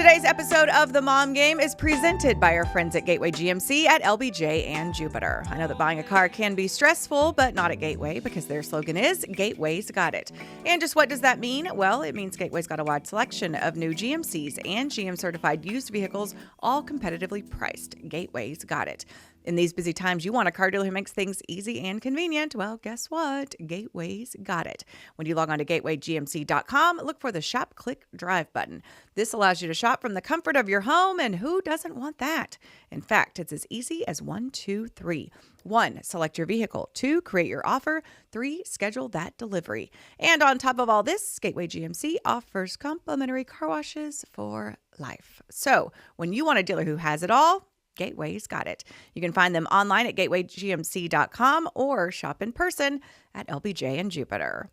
Today's episode of The Mom Game is presented by our friends at Gateway GMC at LBJ and Jupiter. I know that buying a car can be stressful, but not at Gateway because their slogan is Gateway's Got It. And just what does that mean? Well, it means Gateway's got a wide selection of new GMCs and GM certified used vehicles, all competitively priced. Gateway's Got It. In these busy times, you want a car dealer who makes things easy and convenient. Well, guess what? Gateway's got it. When you log on to gatewaygmc.com, look for the Shop, Click, Drive button. This allows you to shop from the comfort of your home, and who doesn't want that? In fact, it's as easy as 1, 2, 3. 1, select your vehicle. 2, create your offer. 3, schedule that delivery. And on top of all this, Gateway GMC offers complimentary car washes for life. So when you want a dealer who has it all, Gateway's got it. You can find them online at gatewaygmc.com or shop in person at LBJ and Jupiter.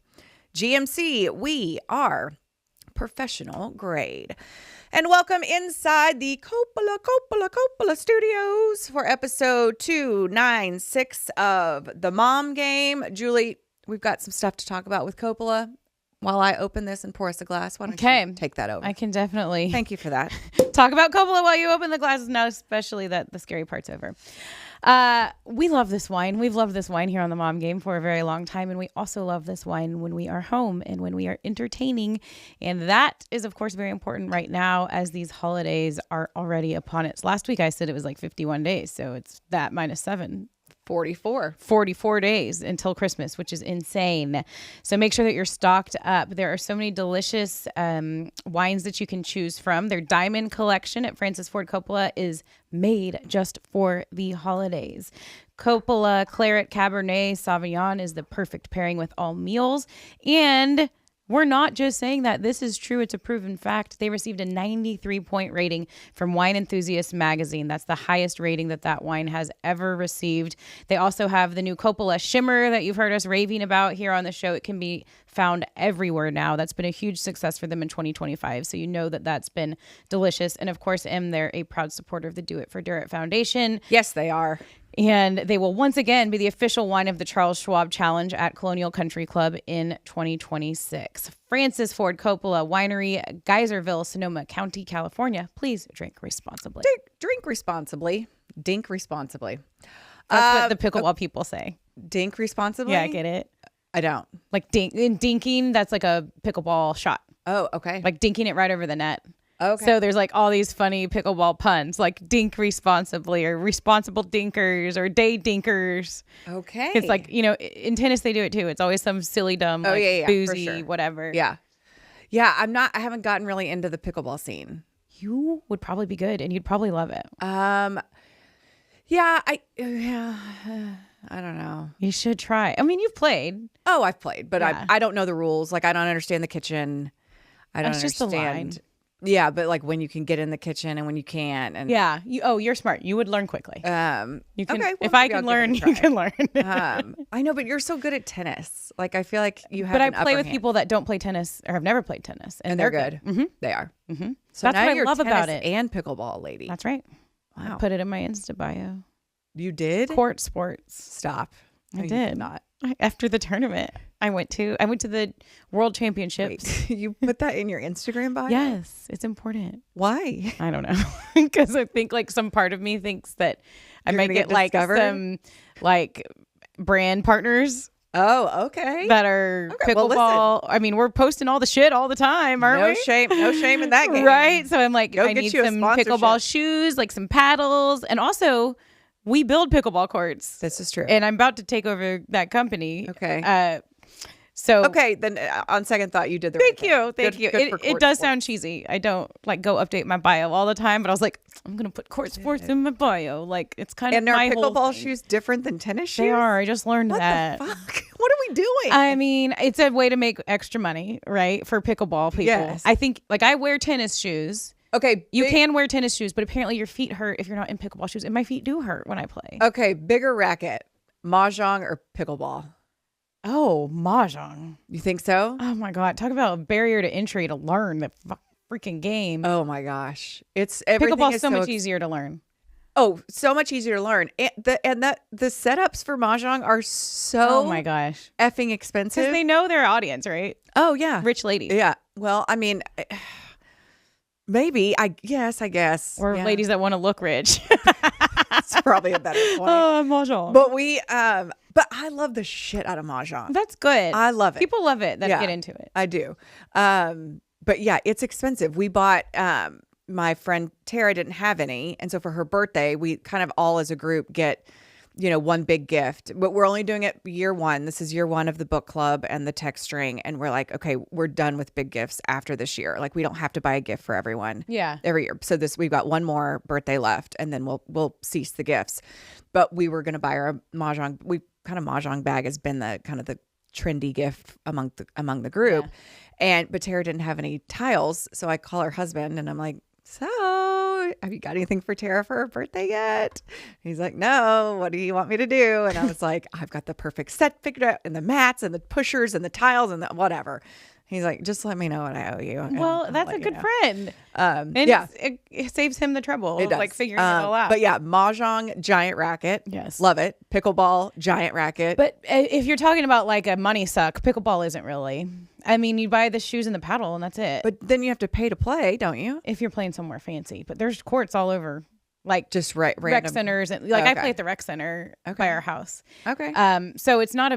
GMC, we are professional grade. And welcome inside the Coppola Studios for episode 296 of The Mom Game. Julie, we've got some stuff to talk about with Coppola. While I open this and pour us a glass, why don't you take that over? I can definitely. Thank you for that. Talk about Coppola while you open the glasses now, especially that the scary part's over. We love this wine. We've loved this wine here on the Mom Game for a very long time, and we also love this wine when we are home and when we are entertaining. And that is, of course, very important right now as these holidays are already upon us. Last week I said it was like 51 days, so it's that minus 7. 44 days until Christmas, which is insane. So make sure that you're stocked up. There are so many delicious wines that you can choose from. Their Diamond Collection at Francis Ford Coppola is made just for the holidays. Coppola Claret Cabernet Sauvignon is the perfect pairing with all meals. And we're not just saying that. This is true. It's a proven fact. They received a 93-point rating from Wine Enthusiast magazine. That's the highest rating that wine has ever received. They also have the new Coppola Shimmer that you've heard us raving about here on the show. It can be found everywhere now. That's been a huge success for them in 2025. So you know that that's been delicious. And of course, they're a proud supporter of the Do It for Durrett Foundation. Yes, they are. And they will once again be the official wine of the Charles Schwab Challenge at Colonial Country Club in 2026. Francis Ford Coppola Winery, Geyserville, Sonoma County, California. Please drink responsibly. Drink responsibly. Dink responsibly. That's what the pickleball people say. Dink responsibly? Yeah, get it? I don't. Like dinking, that's like a pickleball shot. Oh, okay. Like dinking it right over the net. Okay. So there's like all these funny pickleball puns, like dink responsibly or responsible dinkers or day dinkers. Okay. It's like, in tennis they do it too. It's always some silly, dumb, boozy, sure. whatever. Yeah. Yeah, I haven't gotten really into the pickleball scene. You would probably be good and you'd probably love it. Yeah, I don't know. You should try. I mean, you've played. Oh, I've played, but yeah. I don't know the rules. Like, I don't understand the kitchen. I don't That's understand. Just the line. Yeah, but like when you can get in the kitchen and when you can't. And yeah. You're smart. You would learn quickly. You can. Okay, well, if I can learn, you can learn. I know, but you're so good at tennis. Like, I feel like you have. But I play with people that don't play tennis or have never played tennis, and they're good. Mm-hmm. They are. Mm-hmm. So that's now what you're I love about it. And pickleball lady. That's right. Wow. I put it in my Insta bio. You did? Court sports. Stop. No, I did not. After the tournament, I went to the World Championships. Wait, you put that in your Instagram bio? Yes, it's important. Why? I don't know, because I think like some part of me thinks that I might get like some like brand partners. Oh, okay. That are pickleball. Well, I mean, we're posting all the shit all the time, aren't we? No shame in that game, right? So I'm like, I need some sponsorship. Pickleball shoes, like some paddles, and also we build pickleball courts. This is true. And I'm about to take over that company. Okay. Okay, then on second thought, you did the right thing. Thank you. It does sound cheesy. I don't like go update my bio all the time, but I was like, I'm gonna put court sports in my bio. Like it's kind of my are pickleball whole shoes different than tennis shoes? They are. I just learned that. What the fuck? What are we doing? I mean, it's a way to make extra money, right? For pickleball people. Yes. I think like I wear tennis shoes. Okay. You can wear tennis shoes, but apparently your feet hurt if you're not in pickleball shoes. And my feet do hurt when I play. Okay. Bigger racket, mahjong or pickleball? Oh, mahjong. You think so? Oh my God. Talk about a barrier to entry to learn the freaking game. Oh my gosh. Pickleball is so much easier to learn. Oh, so much easier to learn. And the setups for mahjong are so oh my gosh effing expensive. Because they know their audience, right? Oh yeah. Rich ladies. Yeah. Well, I mean, Maybe. I guess. Or Yeah. ladies that want to look rich. That's probably a better point. Oh, mahjong. But I love the shit out of mahjong. That's good. I love it. People love it that get into it. I do. But yeah, it's expensive. We bought, my friend Tara didn't have any. And so for her birthday, we kind of all as a group get, one big gift, but we're only doing it year one. This is year one of the book club and the text string. And we're like, okay, we're done with big gifts after this year. Like we don't have to buy a gift for everyone every year. So we've got one more birthday left and then we'll cease the gifts. But we were going to buy our mahjong. Mahjong bag has been the kind of the trendy gift among the group. But Tara didn't have any tiles. So I call her husband and I'm like, so have you got anything for Tara for her birthday yet? He's like, no, what do you want me to do? And I was like, I've got the perfect set figured out and the mats and the pushers and the tiles and the whatever. He's like, just let me know what I owe you. Well, that's a good friend. It saves him the trouble of like figuring it all out. But yeah, mahjong, giant racket. Yes. Love it. Pickleball, giant racket. But if you're talking about like a money suck, pickleball isn't really. I mean, you buy the shoes and the paddle and that's it. But then you have to pay to play, don't you? If you're playing somewhere fancy. But there's courts all over. Like just rec centers. And like I play at the rec center by our house. Okay. So it's not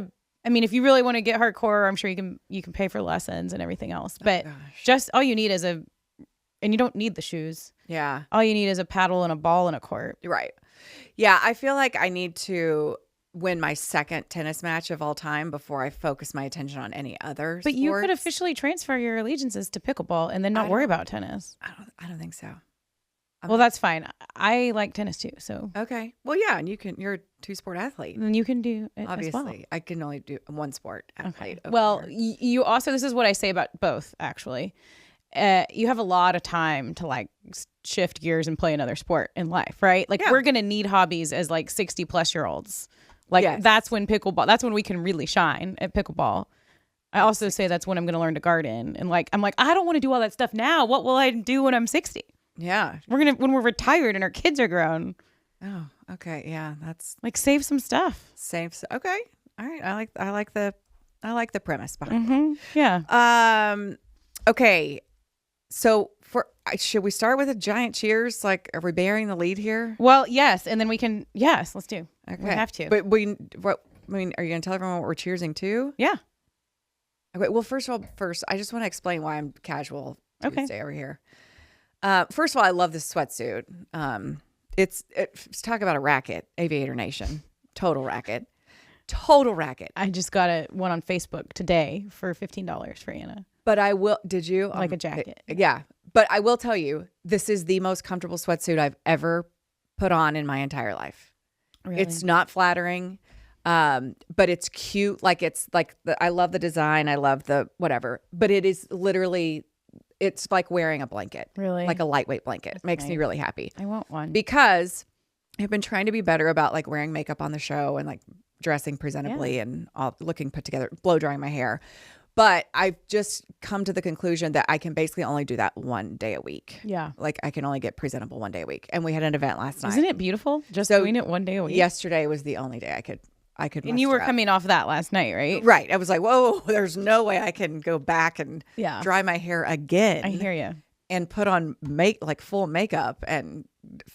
if you really want to get hardcore, I'm sure you can pay for lessons and everything else. But just all you need is and you don't need the shoes. Yeah. All you need is a paddle and a ball and a court. Right. Yeah. I feel like I need to win my second tennis match of all time before I focus my attention on any other But sports. you could officially transfer your allegiances to pickleball and then not worry about tennis. I don't think so. Well, that's fine. I like tennis too, so. Okay. Well, yeah, and you're a two-sport athlete. Then you can do it Obviously. as well. I can only do one sport athlete. Okay. Well, you also, this is what I say about both, actually. You have a lot of time to like shift gears and play another sport in life, right? Like we're going to need hobbies as like 60 plus year olds. Like that's when we can really shine at pickleball. I also say that's when I'm going to learn to garden. And like, I'm like, I don't want to do all that stuff now. What will I do when I'm 60? Yeah. When we're retired and our kids are grown. Oh, okay. Yeah. That's like save some stuff. Okay. All right. I like the premise behind it. Yeah. Okay. So should we start with a giant cheers? Like, are we bearing the lead here? Well, yes. And then let's do. Okay. We have to. But are you going to tell everyone what we're cheersing to? Yeah. Okay. Well, first, I just want to explain why I'm casual Tuesday over here. First of all, I love this sweatsuit. It's talk about a racket, Aviator Nation. Total racket. I just got one on Facebook today for $15 for Anna. But I will, did you? Like a jacket. Yeah. But I will tell you, this is the most comfortable sweatsuit I've ever put on in my entire life. Really? It's not flattering, but it's cute. Like it's like, I love the design. I love the whatever. But it is literally, it's like wearing a blanket. Really? Like a lightweight blanket. That's Makes nice. me really happy. I want one. Because I've been trying to be better about like wearing makeup on the show and like dressing presentably and all looking put together, blow drying my hair. But I've just come to the conclusion that I can basically only do that one day a week. Yeah. Like I can only get presentable one day a week. And we had an event last night. Isn't it beautiful? Just doing it one day a week. Yesterday was the only day I could And you were coming off that last night, right? Right. I was like, whoa, there's no way I can go back and dry my hair again. I hear you. And put on full makeup and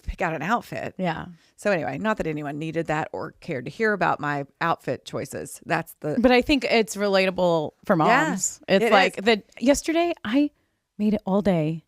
pick out an outfit. Yeah. So anyway, not that anyone needed that or cared to hear about my outfit choices. But I think it's relatable for moms. Yeah, it's like yesterday I made it all day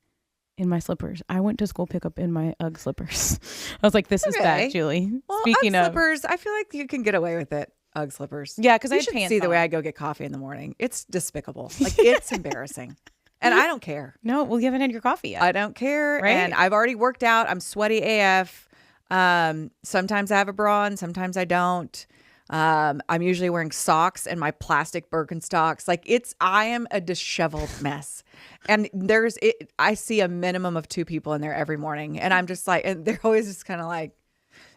in my slippers. I went to school pickup in my Ugg slippers. I was like, this is bad, Julie. Well, Speaking Ugg of slippers, I feel like you can get away with it. Ugg slippers. Yeah, because I should pants see the way on. I go get coffee in the morning. It's despicable. Like it's embarrassing. And I don't care. No, well, you haven't had your coffee yet. I don't care. Right? And I've already worked out. I'm sweaty AF. Sometimes I have a bra and sometimes I don't. I'm usually wearing socks and my plastic Birkenstocks. Like I am a disheveled mess. And I see a minimum of 2 people in there every morning. And I'm just like, and they're always just kind of like,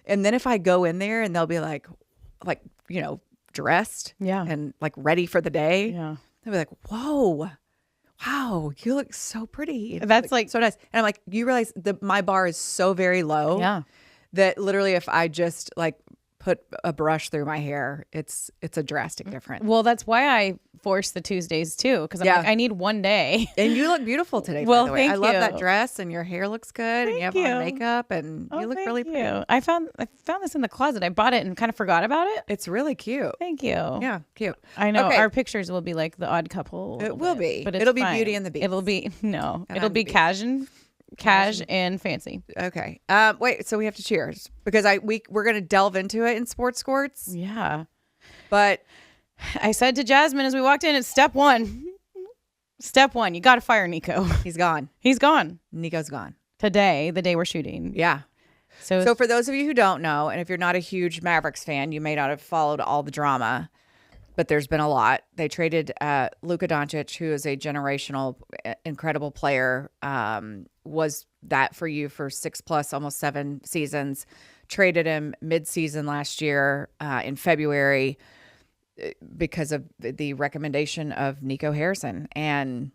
and then if I go in there and they'll be like, dressed and like ready for the day. Yeah. They'll be like, whoa. Wow, you look so pretty. That's like so nice. And I'm like, you realize that my bar is so very low that literally if I just like put a brush through my hair, it's a drastic difference. Well, that's why I force the Tuesdays too, because I'm like, I need one day. And you look beautiful today, Well, by the way. thank I love you. that dress, and your hair looks good, and you have on makeup, and you look really pretty. I found this in the closet. I bought it and kind of forgot about it. It's really cute. Thank you. Yeah, cute. I know Okay. our pictures will be like the odd couple. It will be, but it'll be fine. Beauty and the Beast. It'll be And it'll I'm be the cash and fancy. Okay. Wait. So we have to cheers because we're gonna delve into it in sports squirts. Yeah. But I said to Jasmine as we walked in, it's step one. Step one, you got to fire Nico. he's gone. He's gone Nico's gone. today, the day we're shooting. Yeah. So for those of you who don't know, and if you're not a huge Mavericks fan, you may not have followed all the drama, but there's been a lot. They traded Luka Doncic, who is a generational, incredible player, was that for you for 6+ almost 7 seasons. Traded him mid-season last year in February because of the recommendation of Nico Harrison. And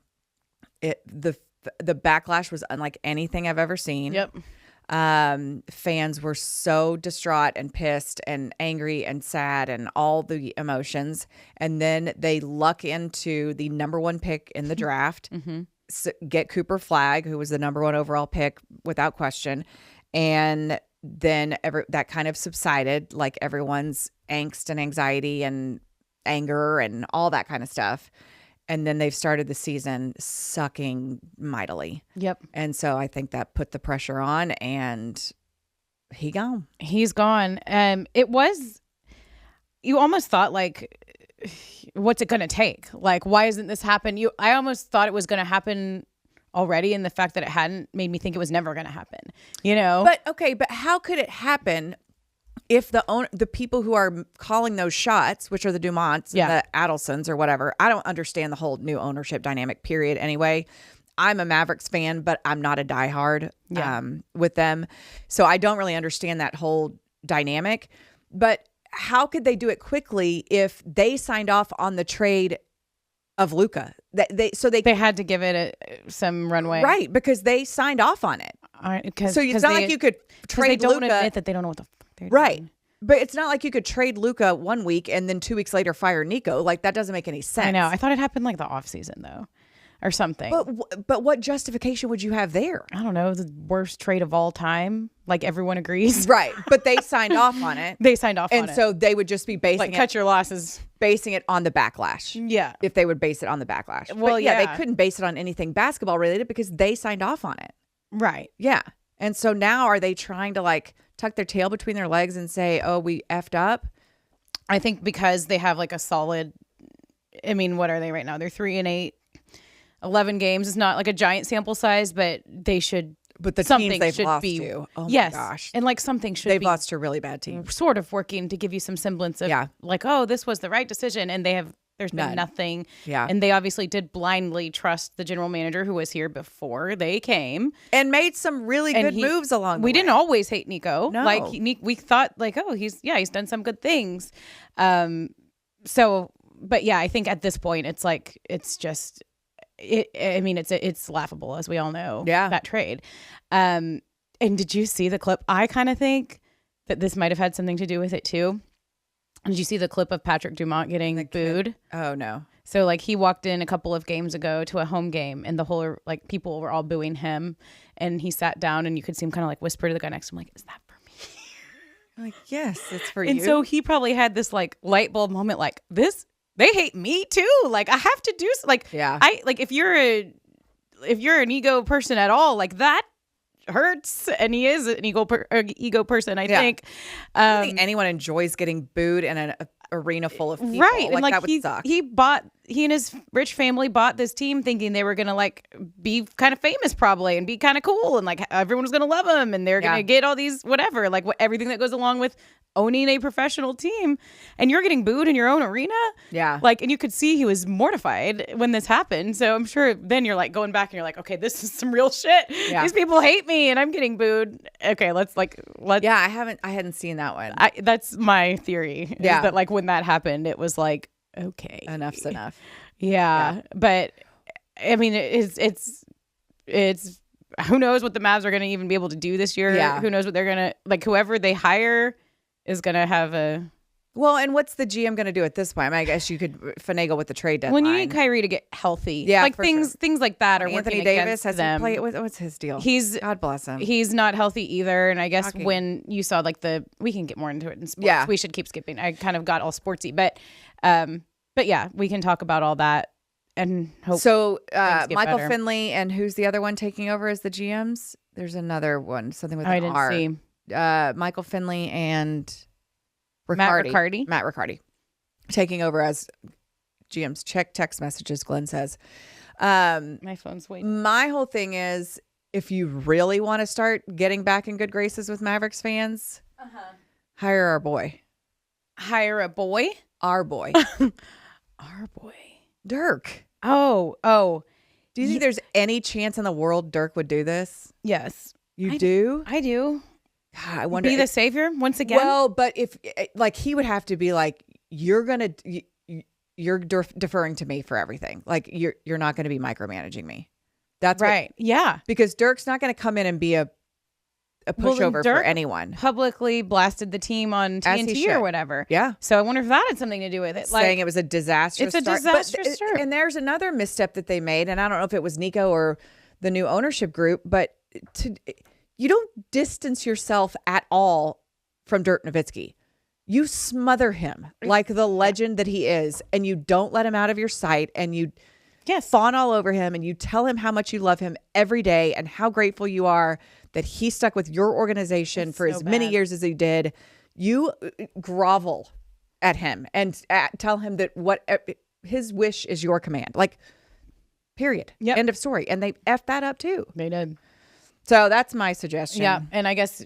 the backlash was unlike anything I've ever seen. Yep. Fans were so distraught and pissed and angry and sad and all the emotions. And then they luck into the number 1 pick in the draft, get Cooper Flagg, who was the number 1 overall pick without question. And then that kind of subsided, like everyone's angst and anxiety and anger and all that kind of stuff. And then they've started the season sucking mightily. Yep. And so I think that put the pressure on, and he's gone. He's gone. It was, you almost thought like, what's it going to take? Like, why isn't this happen? I almost thought it was going to happen already, and the fact that it hadn't made me think it was never going to happen, you know? But how could it happen if the people who are calling those shots, which are the Dumonts and the Adelsons or whatever, I don't understand the whole new ownership dynamic period anyway. I'm a Mavericks fan, but I'm not a diehard with them. So I don't really understand that whole dynamic. But how could they do it quickly if they signed off on the trade of Luka? They had to give it some runway. Right, because they signed off on it. So it's not like you could trade Luka. They don't Luka. admit that they don't know what the fuck they're Right. doing. But it's not like you could trade Luka 1 week and then 2 weeks later fire Nico. Like, that doesn't make any sense. I know. I thought it happened like the off season though, or something. But what justification would you have there? I don't know. The worst trade of all time. Like everyone agrees. Right. But they signed off on it. They signed off on it. And so they would just be cut your losses. Basing it on the backlash. Yeah. If they would base it on the backlash. Well, but they couldn't base it on anything basketball related because they signed off on it. Right. Yeah. And so now are they trying to like tuck their tail between their legs and say, oh, we effed up? I think because they have like a solid, I mean, what are they right now? They're 3-8, 11 games. It's not like a giant sample size, but they should. But the teams they've lost to. Oh my gosh. And like something should They've be lost to a really bad team. Sort of working to give you some semblance of like, oh, this was the right decision. And there's been nothing. Yeah. And they obviously did blindly trust the general manager who was here before they came. And made some really good moves along the way. We didn't always hate Nico. No. Like we thought like, oh, he's done some good things. So, but yeah, I think at this point it's like, it's just, it's laughable, as we all know. Yeah. That trade. And did you see the clip? I kind of think that this might have had something to do with it too. Did you see the clip of Patrick Dumont getting booed? Oh no. So like he walked in a couple of games ago to a home game and the whole like people were all booing him, and he sat down and you could see him kind of like whisper to the guy next to him like, is that for me? I'm like, yes, it's for you. And so he probably had this like light bulb moment like, this, they hate me too. Like I have to do like, I like if you're an ego person at all, like that hurts. And he is an ego person, I think. I don't think anyone enjoys getting booed in an arena full of people. Right. Like, and like that would suck. He and his rich family bought this team thinking they were going to like be kind of famous probably and be kind of cool. And like everyone was going to love him and they're going to get all these, whatever, like everything that goes along with owning a professional team, and you're getting booed in your own arena. Yeah. Like, and you could see he was mortified when this happened. So I'm sure then you're like going back and you're like, okay, this is some real shit. Yeah. These people hate me and I'm getting booed. Okay. Let's. Yeah. I hadn't seen that one. That's my theory. Yeah. Is that like when that happened, it was like, okay, enough's enough. Yeah. But I mean, it's who knows what the Mavs are going to even be able to do this year. Yeah. Who knows what they're going to, like, whoever they hire is going to have a. Well, and what's the GM going to do at this point? I mean, I guess you could finagle with the trade deadline. When you need Kyrie to get healthy, Yeah, like for things like that are Anthony working Davis against has them. to play. What's his deal? God bless him. He's not healthy either, and I guess Shocking. when you saw like we can get more into it in sports. Yeah. We should keep skipping. I kind of got all sportsy, but yeah, we can talk about all that and hope. So things get Michael better. Finley and who's the other one taking over as the GMs? There's another one, something with I an didn't R. see. Michael Finley and Matt Riccardi. Riccardi? Matt Riccardi taking over as GMs. Check text messages, Glenn says. My phone's waiting. My whole thing is, if you really want to start getting back in good graces with Mavericks fans, hire our boy. Hire a boy. Our boy. Our boy. Dirk. Oh. Do you think there's any chance in the world Dirk would do this? Yes. You do? I do. God, I wonder. Be the savior once again. Well, but if like he would have to be like, you're deferring to me for everything. Like you're not going to be micromanaging me. That's right. Yeah. Because Dirk's not going to come in and be a pushover Dirk for anyone. Publicly blasted the team on TNT or whatever. Yeah. So I wonder if that had something to do with it. Like, saying it was a disastrous It's a start. disastrous start. And there's another misstep that they made, and I don't know if it was Nico or the new ownership group, but you don't distance yourself at all from Dirk Nowitzki. You smother him like the legend that he is, and you don't let him out of your sight, and you fawn all over him, and you tell him how much you love him every day and how grateful you are that he stuck with your organization for as many years as he did. You grovel at him and tell him that what his wish is your command. Like, period. Yep. End of story. And they effed that up too. They did. So that's my suggestion. Yeah. And I guess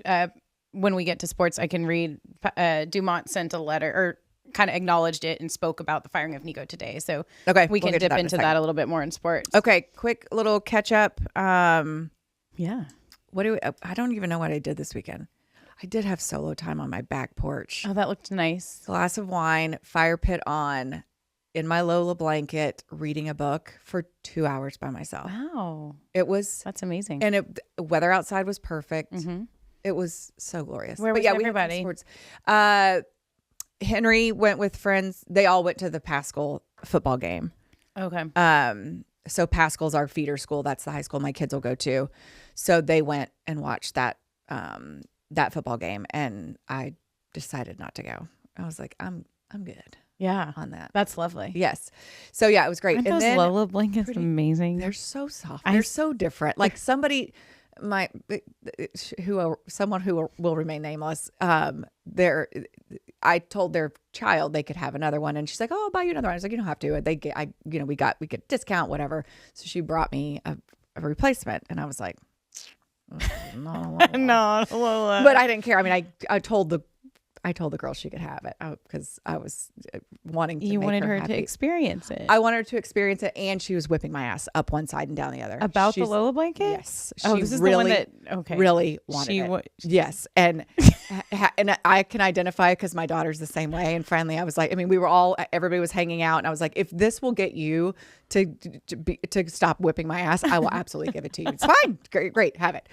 when we get to sports, I can read Dumont sent a letter or kind of acknowledged it and spoke about the firing of Nico today. So we can dip into that a little bit more in sports. Okay. Quick little catch up. Yeah. I don't even know what I did this weekend. I did have solo time on my back porch. Oh, that looked nice. Glass of wine, fire pit on, in my Lola blanket, reading a book for 2 hours by myself. Wow. That's amazing. And weather outside was perfect. Mm-hmm. It was so glorious. Where was everybody? We had sports. Henry went with friends. They all went to the Pascal football game. Okay. So Pascal's our feeder school. That's the high school my kids will go to. So they went and watched that football game, and I decided not to go. I was like, I'm good. Yeah. On that. That's lovely. Yes. So yeah, it was great. Aren't and those then Lola blankets amazing? they're so soft. They're so different. Like someone who will remain nameless. I told their child they could have another one, and she's like, "Oh, I'll buy you another one." I was like, "You don't have to." We get discount, whatever. So she brought me a replacement, and I was like, "No, Lola." But I didn't care. I mean, I told the girl she could have it because I was wanting to. You wanted her happy. to experience it. I wanted her to experience it, and she was whipping my ass up one side and down the other. About the Lola blanket? Yes. Oh, this is the one that really wanted it. Yes, and and I can identify because my daughter's the same way. And finally, I was like, everybody was hanging out, and I was like, if this will get you to stop whipping my ass, I will absolutely give it to you. It's fine, great, have it.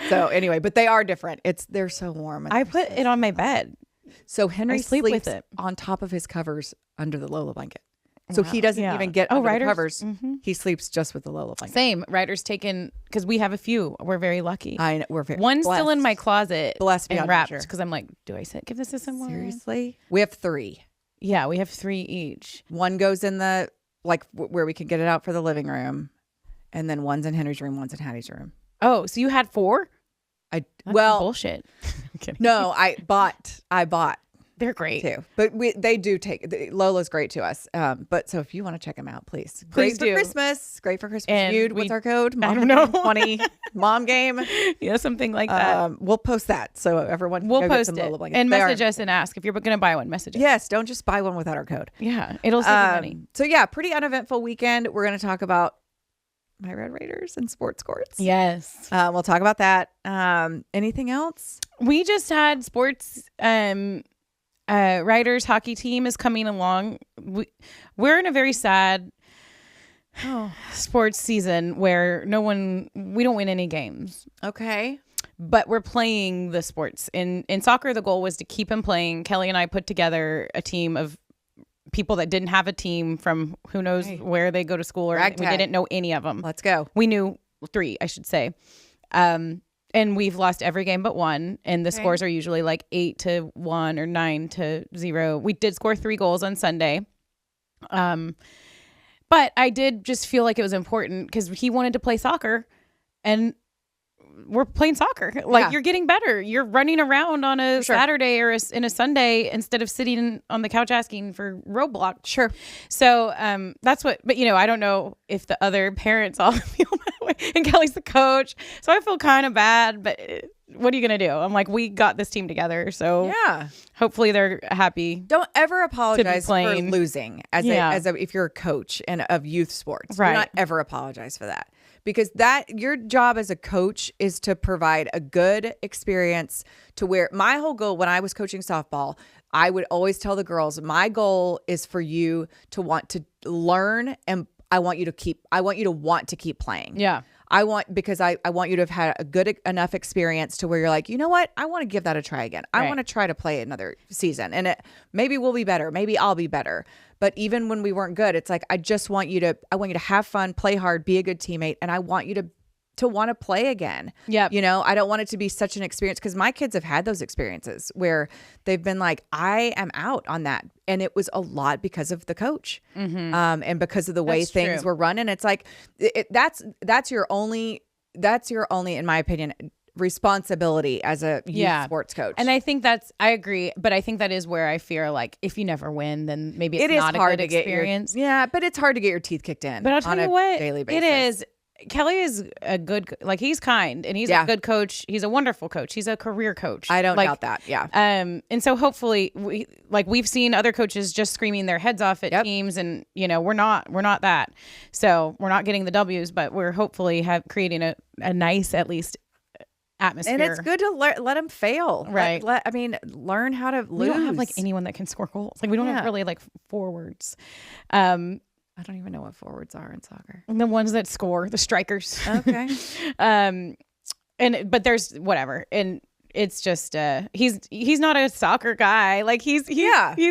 So anyway, but they are different. They're so warm. I put it on my bed. So Henry sleeps sleeps with it on top of his covers under the Lola blanket. So he doesn't even get under the covers. Mm-hmm. He sleeps just with the Lola blanket. Same. Ryder's taken, because we have a few. We're very lucky. I know, we're very One's blessed. still in my closet. Blessed and beyond wrapped measure. because I'm like, do I give this to someone? Seriously? We have 3. Yeah, we have 3 each. One goes in the, where we can get it out for the living room. And then one's in Henry's room, one's in Hattie's room. Oh, so you had 4? That's bullshit. I'm kidding. No, I bought. They're great too, but they do Lola's great to us. But so if you want to check them out, please. Please Great do. for Christmas. Great for Christmas. And What's our code? I don't know. 20 mom game. Yeah, something like that. We'll post that so everyone. We'll can go get post some it Lola blankets. and message us and ask if you're going to buy one. Message us. Yes, don't just buy one without our code. Yeah, it'll save you money. So yeah, pretty uneventful weekend. We're going to talk about my Red Raiders and sports courts. Yes. We'll talk about that. Anything else? We just had sports. Riders hockey team is coming along. We're in a very sad sports season where we don't win any games. Okay. but we're playing the sports. In soccer, the goal was to keep him playing. Kelly and I put together a team of people that didn't have a team from who knows where they go to school, or we didn't know any of them. Let's go. We knew 3, I should say. And we've lost every game but one. And the scores are usually like 8-1 or 9-0. We did score 3 goals on Sunday. But I did just feel like it was important because he wanted to play soccer, and we're playing soccer. Like, you're getting better. You're running around on a Saturday or in a Sunday instead of sitting on the couch asking for Roblox. Sure. So that's what, but I don't know if the other parents all feel that way. And Kelly's the coach. So I feel kind of bad, but what are you going to do? I'm like, we got this team together. So hopefully they're happy. Don't ever apologize for losing if you're a coach of youth sports. Right. Do not ever apologize for that. Because your job as a coach is to provide a good experience to where my whole goal when I was coaching softball, I would always tell the girls, my goal is for you to want to learn, and I want you to want to keep playing. Yeah. Because I want you to have had a good enough experience to where you're like, you know what? I want to give that a try again. I want to try to play another season, and maybe we'll be better. Maybe I'll be better. But even when we weren't good, it's like, I want you to have fun, play hard, be a good teammate. And I want you to want to play again. Yeah. I don't want it to be such an experience, because my kids have had those experiences where they've been like, I am out on that. And it was a lot because of the coach, and because of the way things were running. It's like, that's your only, in my opinion, responsibility as a youth sports coach. And I think I agree, but I think that is where I fear, like, if you never win, then maybe it's not hard a good experience. But it's hard to get your teeth kicked in. But I'll tell you what, daily basis. It is. Kelly is a good, like, he's kind, and he's a good coach. He's a wonderful coach. He's a career coach. I don't doubt that. Yeah. And so hopefully we've seen other coaches just screaming their heads off at teams, and we're not that. So we're not getting the W's, but we're hopefully creating a nice, at least, atmosphere. And it's good to let them fail. Right. Learn how to lose. We don't have like anyone that can score goals. Like, we don't have really like forwards. I don't even know what forwards are in soccer. The ones that score, the strikers. Okay. But there's whatever. And it's just he's not a soccer guy. Like, he's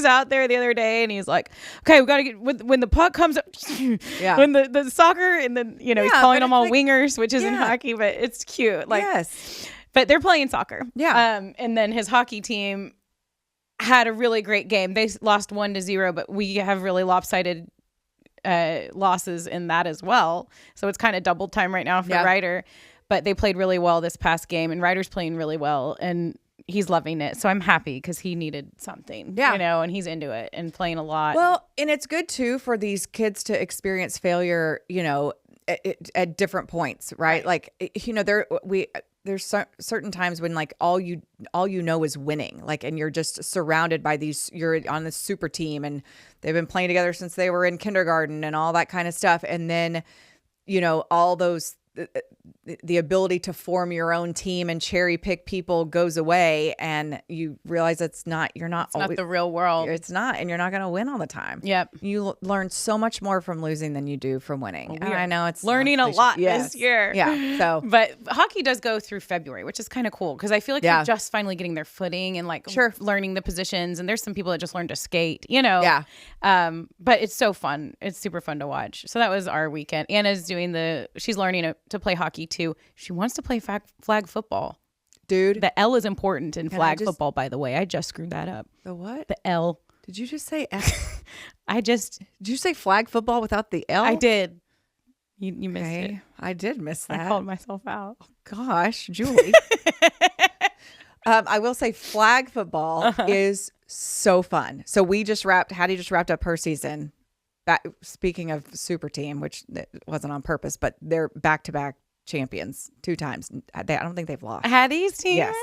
out there the other day, and he's like, okay, we got to get when the puck comes up. When the soccer, and then he's calling them all like, wingers, which isn't hockey, but it's cute. Like, but they're playing soccer. Yeah. And then his hockey team had a really great game. They lost 1-0, but we have really lopsided losses in that as well. So it's kind of double time right now for Ryder. But they played really well this past game, and Ryder's playing really well, and he's loving it. So I'm happy because he needed something, and he's into it and playing a lot. Well, and it's good too for these kids to experience failure, at different points, right? Like, there's certain times when, like, all you know is winning, like, and you're just surrounded by you're on this super team, and they've been playing together since they were in kindergarten and all that kind of stuff. And then, all those, the ability to form your own team and cherry pick people goes away, and you realize it's not the real world. It's not, and you're not going to win all the time. Yep. You learn so much more from losing than you do from winning. And I know it's learning a lot this year. Yeah. So, but hockey does go through February, which is kind of cool, because I feel like they're just finally getting their footing and like learning the positions. And there's some people that just learned to skate, Yeah. But it's so fun. It's super fun to watch. So that was our weekend. Anna's she's learning to play hockey too. She wants to play flag football. Dude. The L is important in flag football, by the way. I just screwed that up. The what? The L. Did you just say L? Did you say flag football without the L? I did. You missed it. I did miss that. I called myself out. Oh, gosh, Julie. I will say flag football is so fun. So Hattie just wrapped up her season. Speaking of super team, which wasn't on purpose, but they're back-to-back champions 2 times. I don't think they've lost. Hattie's team? Yes.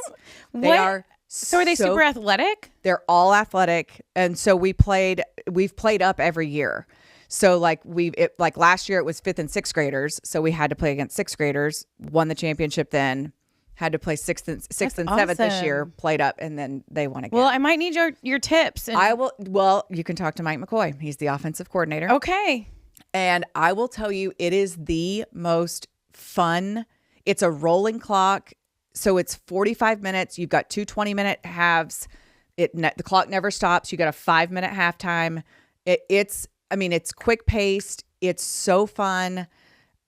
They are. So are they super athletic? They're all athletic. And so we've played up every year. So like last year it was 5th and 6th graders. So we had to play against 6th graders, won the championship then, had to play 6th and 7th this year, played up, and then they won again. Well, I might need your tips. I will. Well, you can talk to Mike McCoy. He's the offensive coordinator. Okay. And I will tell you, it is the most fun. It's a rolling clock, So it's 45 minutes. You've got 2 20-minute halves. The clock never stops. You got a 5-minute halftime. It's quick paced. It's so fun.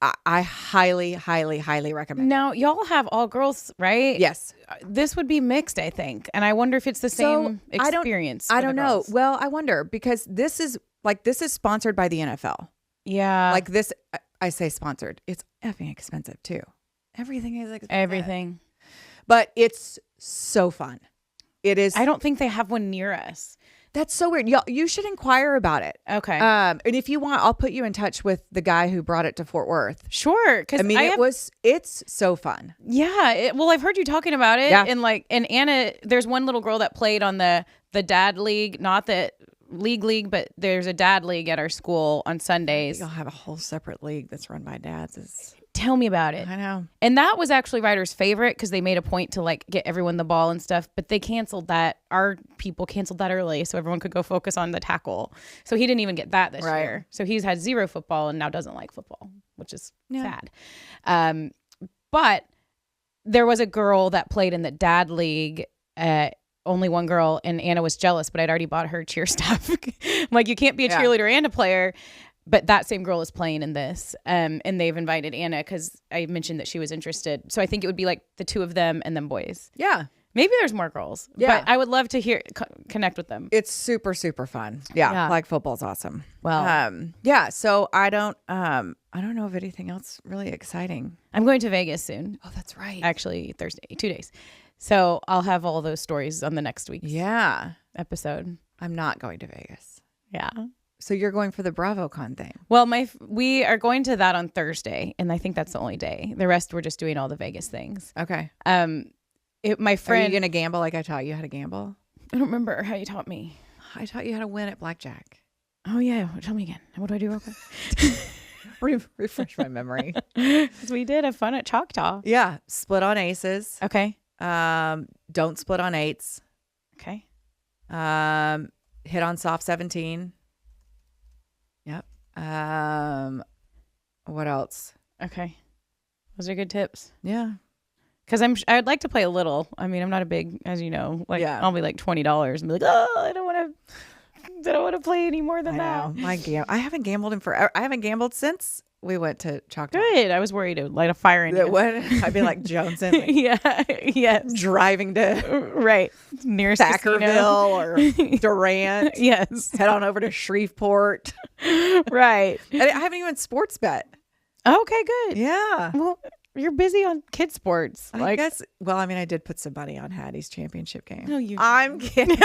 I highly, highly, highly recommend. Now, y'all have all girls, right? Yes. This would be mixed, I think. And I wonder if it's the same experience. I don't know. Well, I wonder because this is sponsored by the NFL. Yeah. Like this, I say sponsored. It's effing expensive too. Everything is expensive. Everything. But it's so fun. It is. I don't think they have one near us. That's so weird. You should inquire about it. Okay. And if you want, I'll put you in touch with the guy who brought it to Fort Worth. Sure. Because it's so fun. Yeah. Well, I've heard you talking about it. Yeah. And Anna, there's one little girl that played on the dad league, not the league, but there's a dad league at our school on Sundays. You'll have a whole separate league that's run by dads. Tell me about it. I know. And that was actually Ryder's favorite because they made a point to like get everyone the ball and stuff, but they canceled that. Our people canceled that early so everyone could go focus on the tackle. So he didn't even get that this year. So he's had 0 football and now doesn't like football, which is sad. But there was a girl that played in the dad league, only one girl, and Anna was jealous, but I'd already bought her cheer stuff. I'm like, you can't be a cheerleader and a player. But that same girl is playing in this, and they've invited Anna because I mentioned that she was interested. So I think it would be like the 2 of them and then boys. Yeah. Maybe there's more girls. Yeah. But I would love to connect with them. It's super, super fun. Yeah. Like football's awesome. Well, so I don't know of anything else really exciting. I'm going to Vegas soon. Oh, that's right. Actually, Thursday, 2 days. So I'll have all those stories on the next week's episode. I'm not going to Vegas. Yeah. So you're going for the BravoCon thing? Well, we are going to that on Thursday, and I think that's the only day. The rest we're just doing all the Vegas things. Okay. My friend. Are you gonna gamble like I taught you how to gamble? I don't remember how you taught me. I taught you how to win at blackjack. Oh yeah, tell me again. What do I do real quick? Refresh my memory. Because we did have fun at Choctaw. Yeah, split on aces. Okay. Don't split on 8s. Okay. Hit on soft 17. Yep. What else? Okay. Those are good tips. Yeah. Because I'd like to play a little. I mean, I'm not a big, as you know, like I'll be like $20 and be like, oh, I don't want to play any more than that. I haven't gambled in forever. I haven't gambled since we went to Choctaw. Good. I was worried to light a fire in you. I'd be like Johnson. Like yes. Driving to nearest Thackerville or Durant. Yes. Head on over to Shreveport. Right. I haven't even sports bet. Okay, good. Yeah. Well, you're busy on kid sports. I guess. Well, I mean, I did put some money on Hattie's championship game. No, I'm kidding.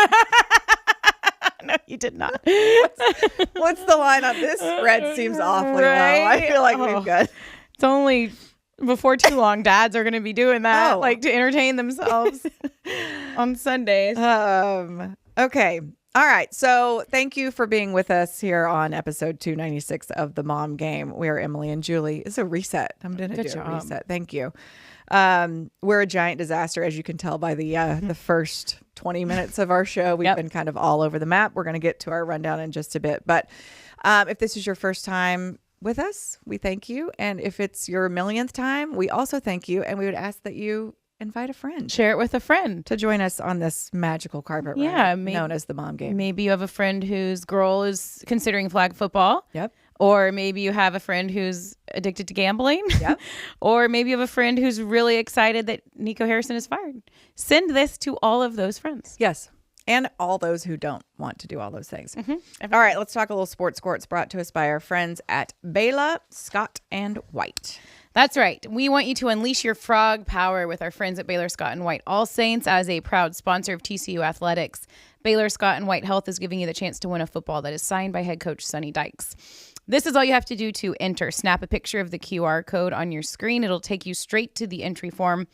No, you did not. What's the line on this spread? Seems awfully low. I feel like we've got. It's only before too long. Dads are going to be doing that, like to entertain themselves on Sundays. Okay. All right. So thank you for being with us here on episode 296 of The Mom Game. We are Emily and Julie. It's a reset. I'm going to do a reset. Thank you. We're a giant disaster, as you can tell by the first 20 minutes of our show. We've been kind of all over the map. We're going to get to our rundown in just a bit. But if this is your first time with us, we thank you. And if it's your millionth time, we also thank you. And we would ask that you invite a friend. Share it with a friend. To join us on this magical carpet ride known as the Mom Game. Maybe you have a friend whose girl is considering flag football. Yep. Or maybe you have a friend who's addicted to gambling. Yep. Or maybe you have a friend who's really excited that Nico Harrison is fired. Send this to all of those friends. Yes. And all those who don't want to do all those things. Mm-hmm. All right, let's talk a little sports squirts brought to us by our friends at Bela, Scott, and White. That's right. We want you to unleash your frog power with our friends at Baylor Scott and White All Saints. As a proud sponsor of TCU Athletics, Baylor Scott and White Health is giving you the chance to win a football that is signed by head coach Sonny Dykes. This is all you have to do to enter. Snap a picture of the QR code on your screen. It'll take you straight to the entry form.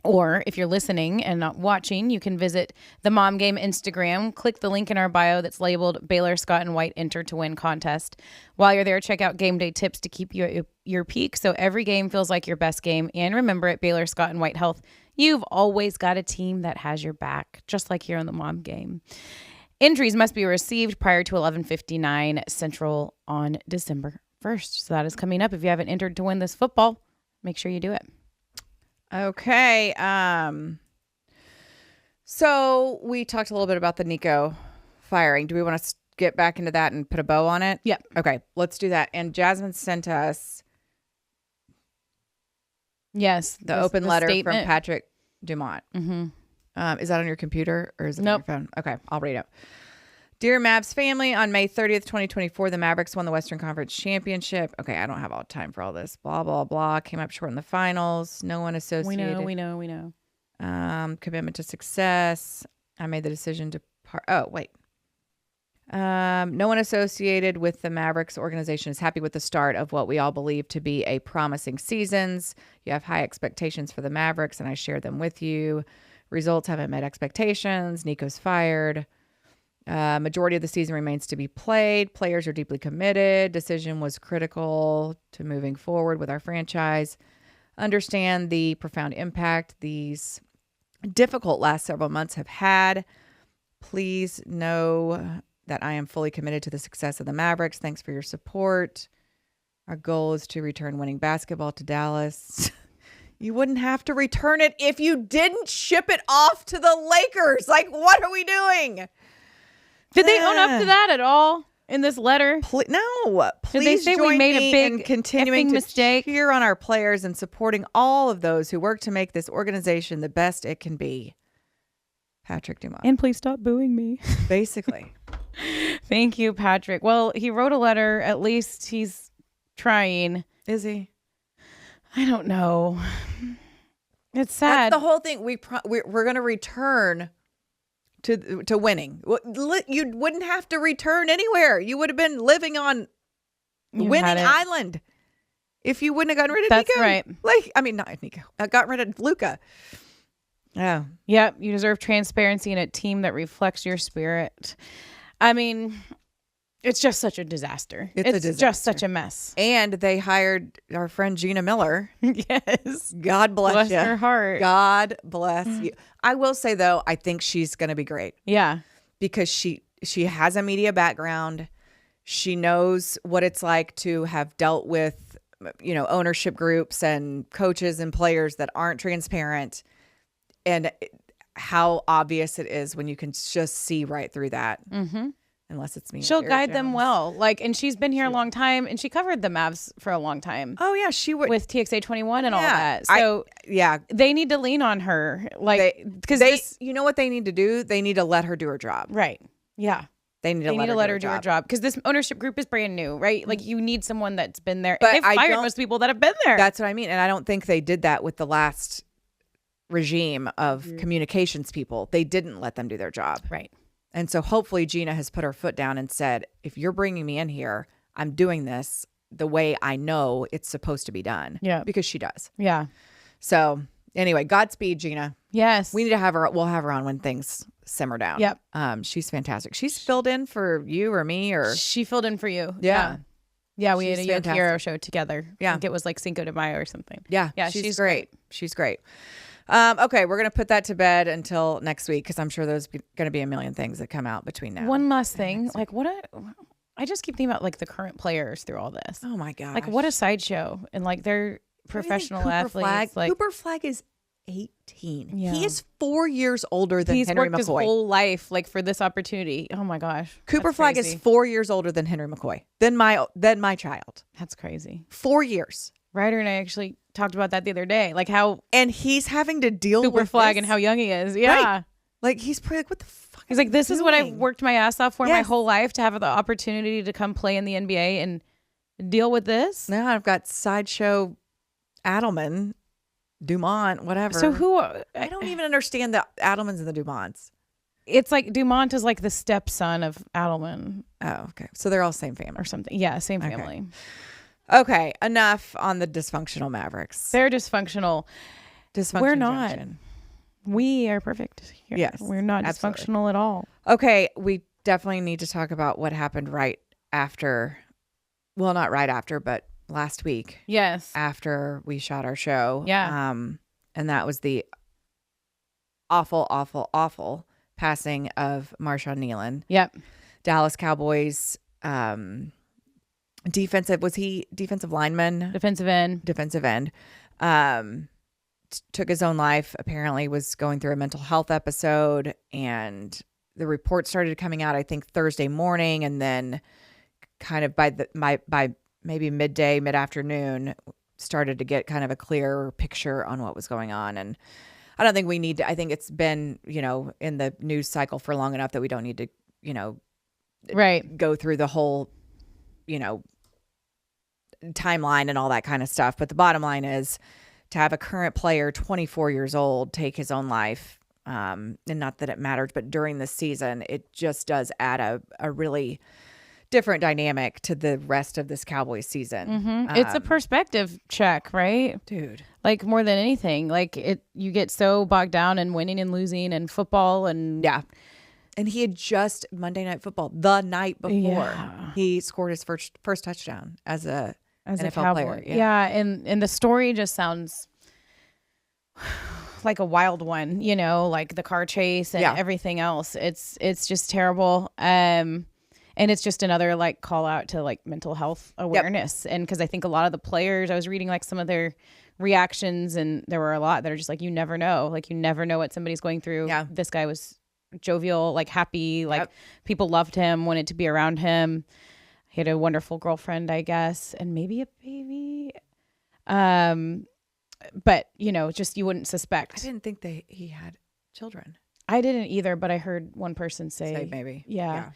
Or if you're listening and not watching, you can visit the Mom Game Instagram. Click the link in our bio that's labeled Baylor Scott and White Enter to Win contest. While you're there, check out game day tips to keep you at your peak so every game feels like your best game. And remember, at Baylor Scott and White Health, you've always got a team that has your back, just like here on the Mom Game. Entries must be received prior to 11:59 Central on December 1st. So that is coming up. If you haven't entered to win this football, make sure you do it. Okay. So we talked a little bit about the Nico firing. Do we want to get back into that and put a bow on it? Yep. Okay, let's do that. And Jasmine sent us the open letter statement from Patrick Dumont. Is that on your computer or is it on your phone? Okay, I'll read it. Dear Mavs family, on May 30th, 2024, the Mavericks won the Western Conference Championship. Okay, I don't have all time for all this. Blah, blah, blah. Came up short in the finals. No one associated. We know. Commitment to success. I made the decision to part. Oh, wait. No one associated with the Mavericks organization is happy with the start of what we all believe to be a promising seasons. You have high expectations for the Mavericks, and I shared them with you. Results haven't met expectations. Nico's fired. Majority of the season remains to be played. Players are deeply committed. Decision was critical to moving forward with our franchise. Understand the profound impact these difficult last several months have had. Please know that I am fully committed to the success of the Mavericks. Thanks for your support. Our goal is to return winning basketball to Dallas. You wouldn't have to return it if you didn't ship it off to the Lakers. Like, what are we doing? Did they own up to that at all in this letter? No. Please Did they say we made a big continuing to mistake? Cheer on our players and supporting all of those who work to make this organization the best it can be. Patrick Dumont. And please stop booing me. Basically. Thank you, Patrick. Well, he wrote a letter. At least he's trying. Is he? I don't know. It's sad. That's the whole thing. We're going to return to winning. You wouldn't have to return anywhere. You would have been living on winning island if you wouldn't have gotten rid of Nico. That's right. Like, I mean, not Nico. I got rid of Luka. Yeah. Yep. You deserve transparency in a team that reflects your spirit. I mean, it's just such a disaster. It's a disaster. Just such a mess. And they hired our friend Gina Miller. Yes. God bless you. Bless her heart. God bless you. I will say, though, I think she's going to be great. Yeah. Because she has a media background. She knows what it's like to have dealt with, ownership groups and coaches and players that aren't transparent, and how obvious it is when you can just see right through that. Mm-hmm. Unless it's me. She'll guide them well. And she's been here a long time, and she covered the Mavs for a long time. Oh, yeah. She would. With TXA 21 and all that. So, they need to lean on her. You know what they need to do? They need to let her do her job. Right. Yeah. They need to let her do her job. Because this ownership group is brand new, right? Like, you need someone that's been there. But they've fired most people that have been there. That's what I mean. And I don't think they did that with the last regime of communications people. They didn't let them do their job. Right. And so hopefully Gina has put her foot down and said, if you're bringing me in here, I'm doing this the way I know it's supposed to be done. Yeah. Because she does. Yeah. So anyway, Godspeed, Gina. Yes. We need to have her. We'll have her on when things simmer down. Yep. She's fantastic. She's filled in for you or me or. She filled in for you. Yeah. Yeah. We had a fantastic. Hero show together. Yeah. I think it was like Cinco de Mayo or something. Yeah. Yeah. She's great. She's great. Okay, we're going to put that to bed until next week because I'm sure there's going to be a million things that come out between now. One last thing. I just keep thinking about the current players through all this. Oh my gosh. What a sideshow. And they're professional athletes. Cooper Flagg is 18. Yeah. He is 4 years older than He's Henry worked McCoy. his whole life for this opportunity. Oh my gosh. Cooper Flagg is 4 years older than Henry McCoy. Than my child. That's crazy. 4 years. Ryder and I actually talked about that the other day. How and he's having to deal Cooper with Flagg this. and how young he is. Yeah. Right. He's probably what the fuck? He's this is what I've worked my ass off for my Yes. whole life, to have the opportunity to come play in the NBA and deal with this. Now I've got sideshow Adelman, Dumont, whatever. So who? I don't even understand the Adelmans and the Dumonts. It's Dumont is the stepson of Adelman. Oh, okay. So they're all same family or something. Yeah, same family. Okay, enough on the dysfunctional Mavericks. They're dysfunctional. We're not. Junction. We are perfect here. Yes, we're not absolutely. dysfunctional at all. Okay, we definitely need to talk about what happened right after. Well, not right after, but last week. Yes. After we shot our show. Yeah. And that was the awful, awful, awful passing of Marshawn Nealon. Yep. Dallas Cowboys. Was he defensive lineman? Defensive end. Defensive end. took his own life. Apparently was going through a mental health episode, and the report started coming out, I think, Thursday morning, and then kind of by maybe mid-afternoon, started to get kind of a clearer picture on what was going on. And I don't think we need to, I think it's been, in the news cycle for long enough that we don't need to, right, go through the whole, timeline and all that kind of stuff. But the bottom line is to have a current player, 24 years old, take his own life. And not that it matters, but during the season, it just does add a really different dynamic to the rest of this Cowboys season. Mm-hmm. It's a perspective check, right? Dude. Like more than anything, like you get so bogged down in winning and losing and football and yeah. And he had just Monday Night Football the night before he scored his first touchdown as a NFL player. Yeah. And the story just sounds like a wild one, like the car chase and everything else. It's just terrible. And it's just another like call out to like mental health awareness. And because I think a lot of the players, I was reading like some of their reactions, and there were a lot that are just like, you never know what somebody's going through. Yeah. This guy was jovial, like happy, like people loved him, wanted to be around him. He had a wonderful girlfriend, I guess, and maybe a baby. But just you wouldn't suspect. I didn't think he had children. I didn't either, but I heard one person say maybe. Yeah.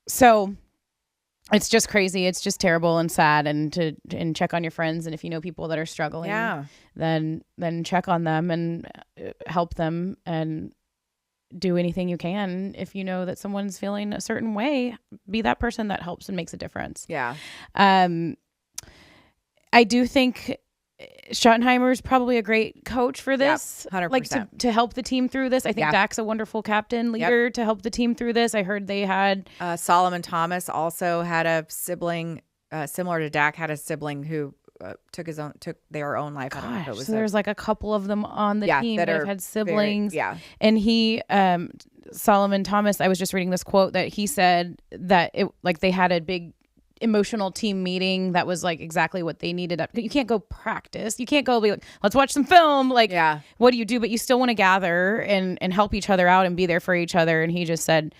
So it's just crazy. It's just terrible and sad, and check on your friends. And if you know people that are struggling, then check on them and help them, and do anything you can. If you know that someone's feeling a certain way, be that person that helps and makes a difference. Yeah. I do think Schottenheimer is probably a great coach for this. 100%. Like to help the team through this. I think Dak's a wonderful captain, leader to help the team through this. I heard they had Solomon Thomas also had a sibling similar to Dak, had a sibling who took their own life. Gosh, I don't know if it was so there's like a couple of them on the team that have had siblings. And he Solomon Thomas, I was just reading this quote that he said that they had a big emotional team meeting that was like exactly what they needed. You can't go practice. You can't go be like, let's watch some film. Like, what do you do? But you still want to gather and help each other out and be there for each other. And he just said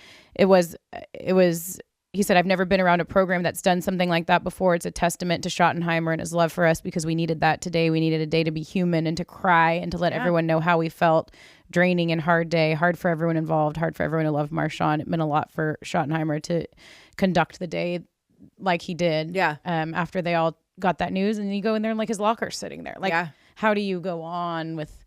he said, I've never been around a program that's done something like that before. It's a testament to Schottenheimer and his love for us, because we needed that today. We needed a day to be human and to cry and to let everyone know how we felt. Draining and hard day, hard for everyone involved, hard for everyone who loved Marshawn. It meant a lot for Schottenheimer to conduct the day like he did. After they all got that news, and you go in there and like his locker's sitting there. Like, how do you go on with?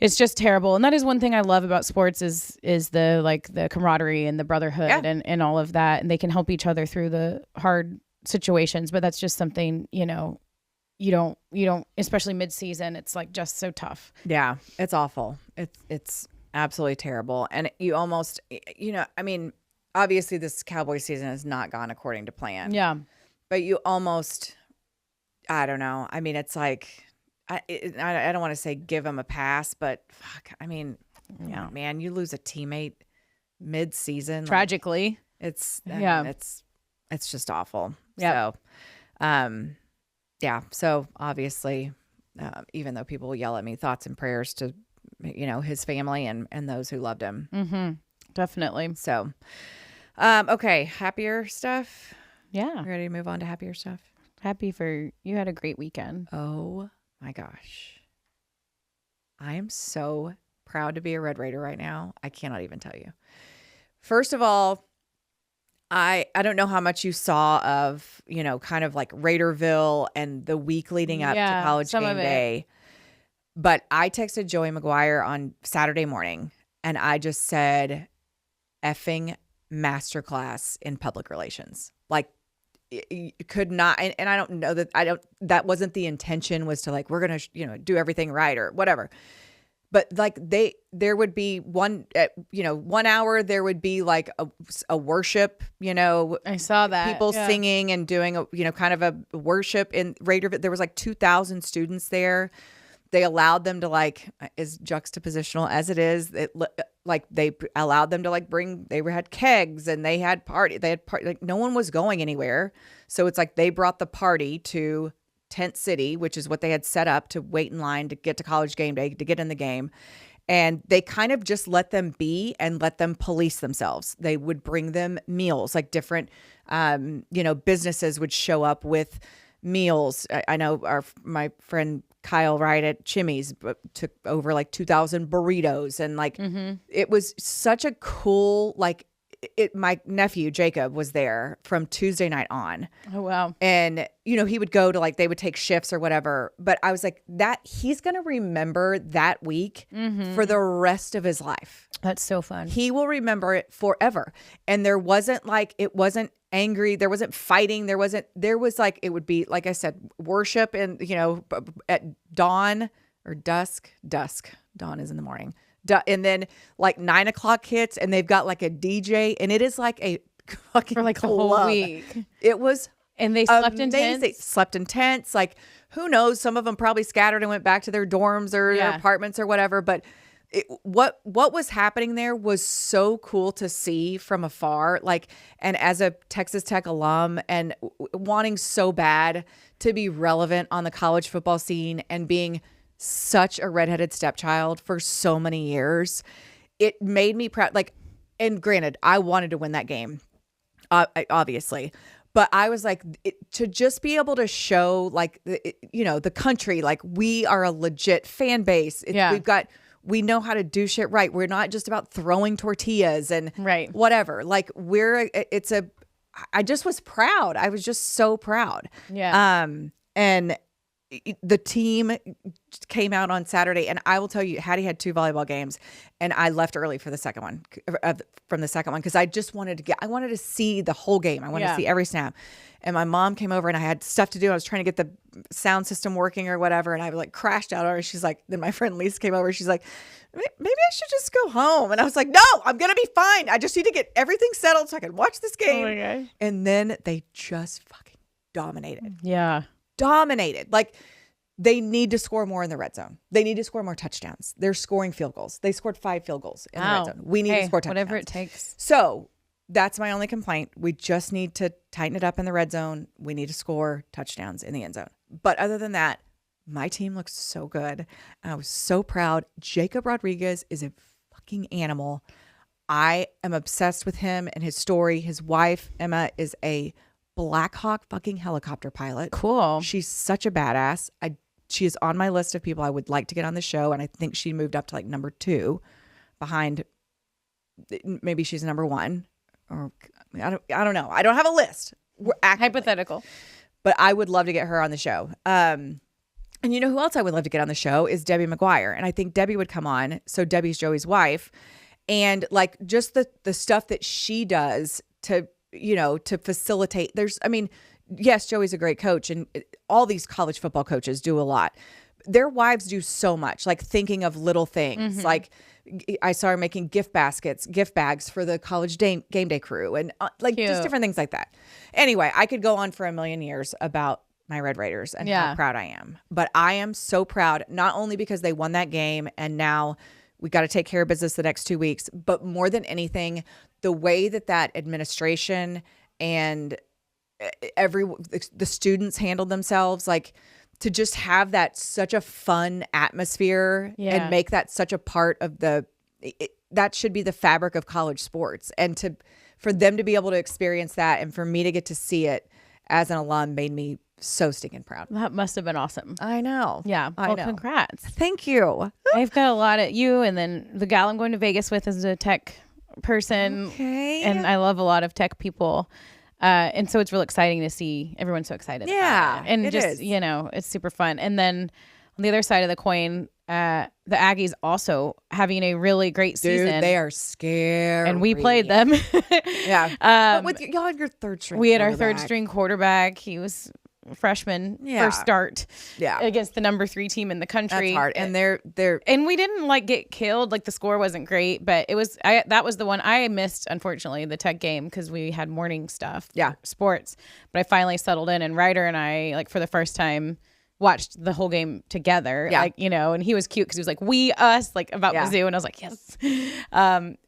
It's just terrible. And that is one thing I love about sports is the camaraderie and the brotherhood and all of that. And they can help each other through the hard situations. But that's just something, you don't, especially mid-season, it's like just so tough. Yeah, it's awful. It's absolutely terrible. And you almost, obviously this Cowboys season has not gone according to plan. Yeah. But you almost, I don't know. I mean, it's like, I don't want to say give them a pass, but fuck, I mean, man, you lose a teammate mid-season. Tragically. It's just awful. Yeah. So, so obviously, even though people yell at me, thoughts and prayers to, his family and those who loved him. Mm-hmm. Definitely. So, okay. Happier stuff. Yeah. Ready to move on to happier stuff? Happy for you had a great weekend. Oh my gosh. I am so proud to be a Red Raider right now. I cannot even tell you. First of all, I don't know how much you saw of, kind of like Raiderville and the week leading up to College Game Day. But I texted Joey McGuire on Saturday morning, and I just said, effing masterclass in public relations. Like, you could not, and I don't know that wasn't the intention, was to like, we're going to, do everything right or whatever. But like there would be 1 hour, there would be like a worship, I saw that. People singing and doing kind of a worship in Raiderville. There was like 2,000 students there. They allowed them to like, as juxtapositional as it is, they allowed them to like they had kegs and they had party. Like no one was going anywhere. So it's like they brought the party to tent city, which is what they had set up to wait in line to get to college game day, to get in the game. And they kind of just let them be and let them police themselves. They would bring them meals, like different, businesses would show up with meals. I know my friend Kyle Wright at Chimmy's took over like 2,000 burritos. And like, it was such a cool, like, my nephew Jacob was there from Tuesday night on. Oh, wow. And, he would go to, like, they would take shifts or whatever. But I was like, that he's going to remember that week for the rest of his life. That's so fun. He will remember it forever. And it wasn't angry. There wasn't fighting. There was like, it would be, like I said, worship and, at dawn or dusk. Dawn is in the morning. And then like 9 o'clock hits and they've got like a DJ and it is like a fucking for like a club. whole week. It was and they slept amazing. in tents. They slept in tents. Like who knows? Some of them probably scattered and went back to their dorms or their apartments or whatever. But what was happening there was so cool to see from afar. Like, and as a Texas Tech alum and wanting so bad to be relevant on the college football scene and being such a redheaded stepchild for so many years, it made me proud. Like, and granted, I wanted to win that game, obviously, but I was like, to just be able to show like, the country, like we are a legit fan base. We know how to do shit right. We're not just about throwing tortillas and whatever. Like I just was proud. I was just so proud. Yeah. And the team came out on Saturday, and I will tell you, Hattie had 2 volleyball games, and I left early for the second one, because I just wanted to see the whole game. I wanted to see every snap. And my mom came over, and I had stuff to do. I was trying to get the sound system working or whatever, and I like crashed out on her. She's like, then my friend Lisa came over. She's like, maybe I should just go home. And I was like, no, I'm gonna be fine. I just need to get everything settled so I can watch this game. Oh my God. And then they just fucking dominated. Yeah. Dominated. Like, they need to score more in the red zone. They need to score more touchdowns. They're scoring field goals. They scored 5 field goals in the red zone. We need to score touchdowns. Whatever it takes. So that's my only complaint. We just need to tighten it up in the red zone. We need to score touchdowns in the end zone. But other than that, my team looks so good. I was so proud. Jacob Rodriguez is a fucking animal. I am obsessed with him and his story. His wife, Emma, is a Black Hawk fucking helicopter pilot. Cool. She's such a badass. She is on my list of people I would like to get on the show, and I think she moved up to like number 2 behind, maybe she's number 1, or I don't know. I don't have a list. We're hypothetical. But I would love to get her on the show. And you know who else I would love to get on the show is Debbie McGuire. And I think Debbie would come on. So Debbie's Joey's wife. And like just the stuff that she does to facilitate. Yes, Joey's a great coach, and all these college football coaches do a lot. Their wives do so much, like thinking of little things. Mm-hmm. Like I saw her making gift bags for the college game day crew, and just different things like that. Anyway, I could go on for a million years about my Red Raiders and how proud I am. But I am so proud, not only because they won that game and now we got to take care of business the next 2 weeks, but more than anything, the way that administration and the students handled themselves, like to just have that such a fun atmosphere and make that such a part of that should be the fabric of college sports. And for them to be able to experience that and for me to get to see it as an alum made me so stinking proud. That must have been awesome. I know. Yeah. Well, congrats. Thank you. I've got a lot of you, and then the gal I'm going to Vegas with is a tech person. Okay. And I love a lot of tech people. And so it's real exciting to see everyone so excited. Yeah. About it. And it just, is. It's super fun. And then on the other side of the coin, the Aggies also having a really great season. Dude, they are scary. And we played them. Yeah. But with y'all had your third string. We had our third string quarterback. He was a freshman first start against the number 3 team in the country. That's hard. And they're and we didn't get killed. Like the score wasn't great, but it was that was the one I missed, unfortunately, the Tech game because we had morning stuff. Yeah. Sports. But I finally settled in, and Ryder and I, for the first time, watched the whole game together. Yeah. And he was cute because he was like, we, us, about Mizzou. And I was like, yes.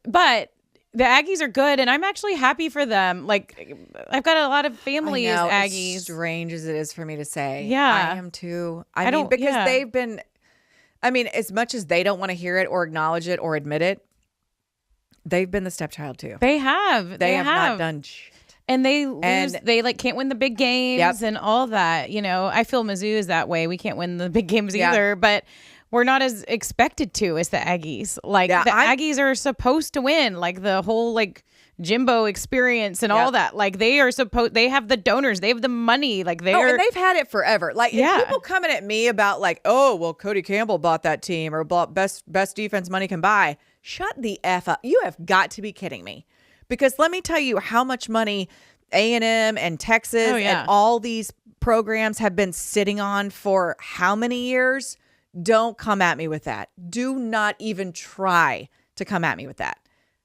But the Aggies are good, and I'm actually happy for them. Like, I've got a lot of family as Aggies. As strange as it is for me to say. Yeah. I am too. I mean, because they've been, I mean, as much as they don't want to hear it or acknowledge it or admit it, they've been the stepchild too. They have. They have not done shit. And they lose. They like can't win the big games and all that. You know, I feel Mizzou is that way. We can't win the big games either, but we're not as expected to as the Aggies. Like the Aggies are supposed to win. Like the whole like Jimbo experience and all that. Like they are supposed. They have the donors. They have the money. Like they are. And they've had it forever. Like people coming at me about like, oh well, Cody Campbell bought that team or bought best defense money can buy. Shut the F up. You have got to be kidding me. Because let me tell you how much money A&M and Texas and all these programs have been sitting on for how many years? Don't come at me with that. Do not even try to come at me with that.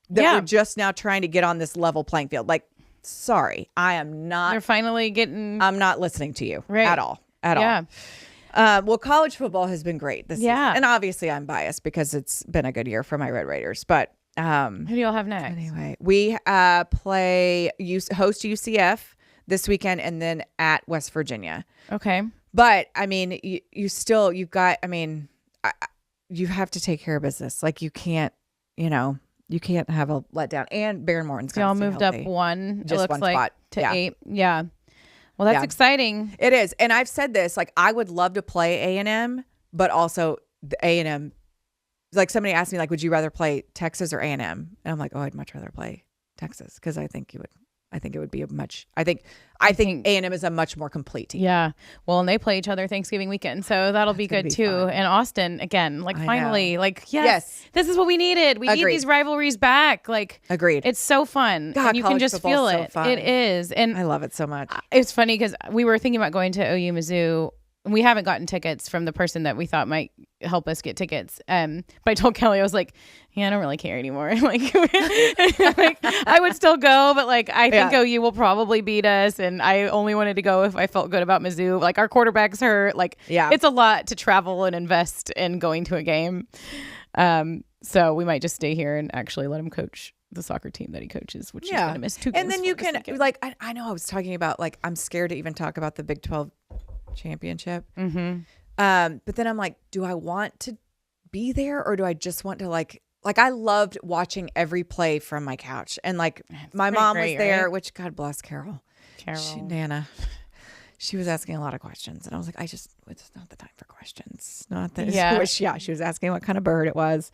We're just now trying to get on this level playing field. Like, sorry, I am not. They're finally getting. I'm not listening to you at all. At all. Well, college football has been great this season. And obviously I'm biased because it's been a good year for my Red Raiders. But who do y'all have next? Anyway, we host UCF this weekend and then at West Virginia. Okay. But I mean, you have to take care of business. Like you can't have a letdown. And Baron Morton's y'all moved up one. Just it looks one like spot to 8. Yeah. Well, that's exciting. It is. And I've said this, like I would love to play A&M, but also the A&M. Like somebody asked me, like, would you rather play Texas or A&M? And I'm like, oh, I'd much rather play Texas because I think it would be I think A&M is a much more complete team. Yeah. Well, and they play each other Thanksgiving weekend, so that'll be good too. Fun. And Austin again, like finally, like yes, this is what we needed. We need these rivalries back. Like agreed. It's so fun. God, and you can just feel it. So it is, and I love it so much. It's funny because we were thinking about going to OU Mizzou. We haven't gotten tickets from the person that we thought might help us get tickets. But I told Kelly, I was like, yeah, I don't really care anymore. like I would still go, but like I think OU will probably beat us. And I only wanted to go if I felt good about Mizzou. Like our quarterback's hurt. Like it's a lot to travel and invest in going to a game. So we might just stay here and actually let him coach the soccer team that he coaches, which he's going to miss 2 games. And then you can like, I know I was talking about like, I'm scared to even talk about the Big 12 championship. Mm-hmm. But then I'm like, do I want to be there or do I just want to like I loved watching every play from my couch and like my mom was there, right? Which God bless Carol. Nana. She was asking a lot of questions and I was like, it's not the time for questions. Not that. Yeah. She was asking what kind of bird it was.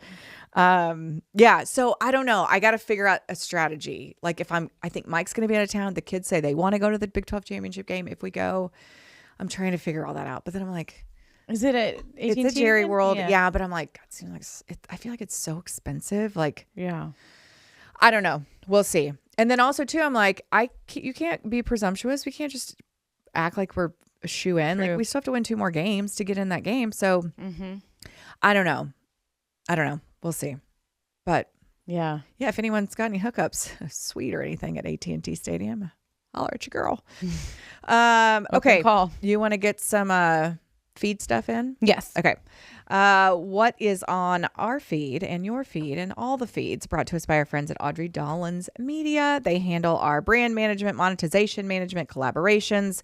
So I don't know. I got to figure out a strategy. Like I think Mike's going to be out of town. The kids say they want to go to the Big 12 championship game. If we go, I'm trying to figure all that out. But then I'm like, is it it's a Jerry World? Yeah. But I'm like, God, it seems like I feel like it's so expensive. Like, yeah, I don't know. We'll see. And then also too, I'm like, you can't be presumptuous. We can't just act like we're a shoe in. Like we still have to win 2 more games to get in that game. So I don't know. We'll see. But yeah. If anyone's got any hookups, sweet or anything at AT&T Stadium, holler at your girl. Okay. Call. You want to get some feed stuff in? Yes. Okay. What is on our feed and your feed and all the feeds brought to us by our friends at Audrey Dollins Media. They handle our brand management, monetization management, collaborations.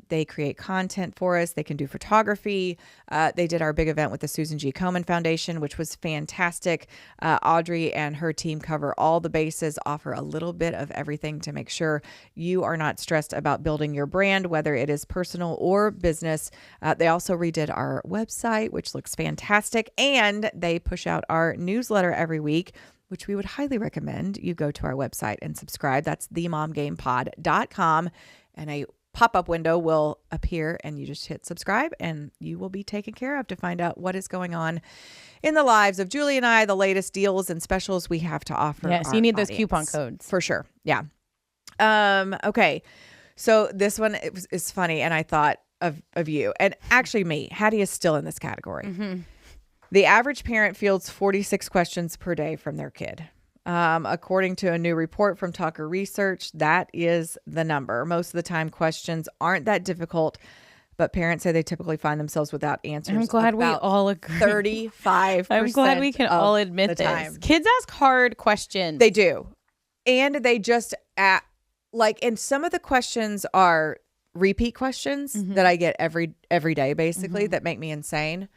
They create content for us. They can do photography. They did our big event with the Susan G. Komen Foundation, which was fantastic. Audrey and her team cover all the bases, offer a little bit of everything to make sure you are not stressed about building your brand, whether it is personal or business. They also redid our website, which looks fantastic. And they push out our newsletter every week, which we would highly recommend you go to our website and subscribe. That's themomgamepod.com. And a pop-up window will appear and you just hit subscribe and you will be taken care of to find out what is going on in the lives of Julie and I, the latest deals and specials we have to offer. Yes, you need those coupon codes. For sure. Yeah. Okay. So this one is funny and I thought of you and actually me. Hattie is still in this category. Mm-hmm. The average parent fields 46 questions per day from their kid. According to a new report from Tucker Research, that is the number. Most of the time questions aren't that difficult, but parents say they typically find themselves without answers. I'm glad we about all agree. 35%. I'm glad we can all admit this. Time. Kids ask hard questions. They do. And they just and some of the questions are repeat questions that I get every day, basically, that make me insane.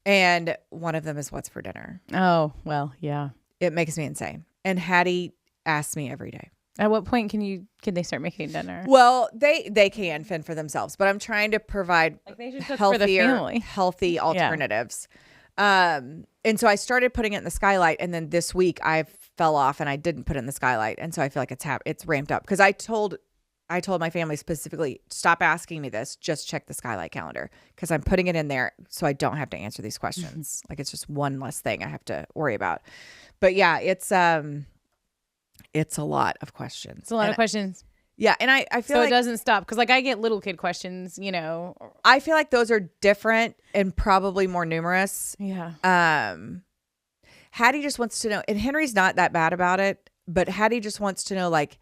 And one of them is, what's for dinner? Oh, well, yeah. It makes me insane. And Hattie asks me every day. At what point can they start making dinner? Well, they can fend for themselves, but I'm trying to provide they should cook for the family. healthy alternatives. And so I started putting it in the skylight, and then this week I fell off and I didn't put it in the skylight, and so I feel like it's ramped up because I told my family specifically, stop asking me this, just check the skylight calendar, because I'm putting it in there so I don't have to answer these questions. Like, it's just one less thing I have to worry about. But yeah, it's a lot of questions. It's a lot of questions. Yeah, and I feel so like it doesn't stop, because I get little kid questions, I feel like those are different and probably more numerous. Yeah. Hattie just wants to know, and Henry's not that bad about it, but Hattie just wants to know like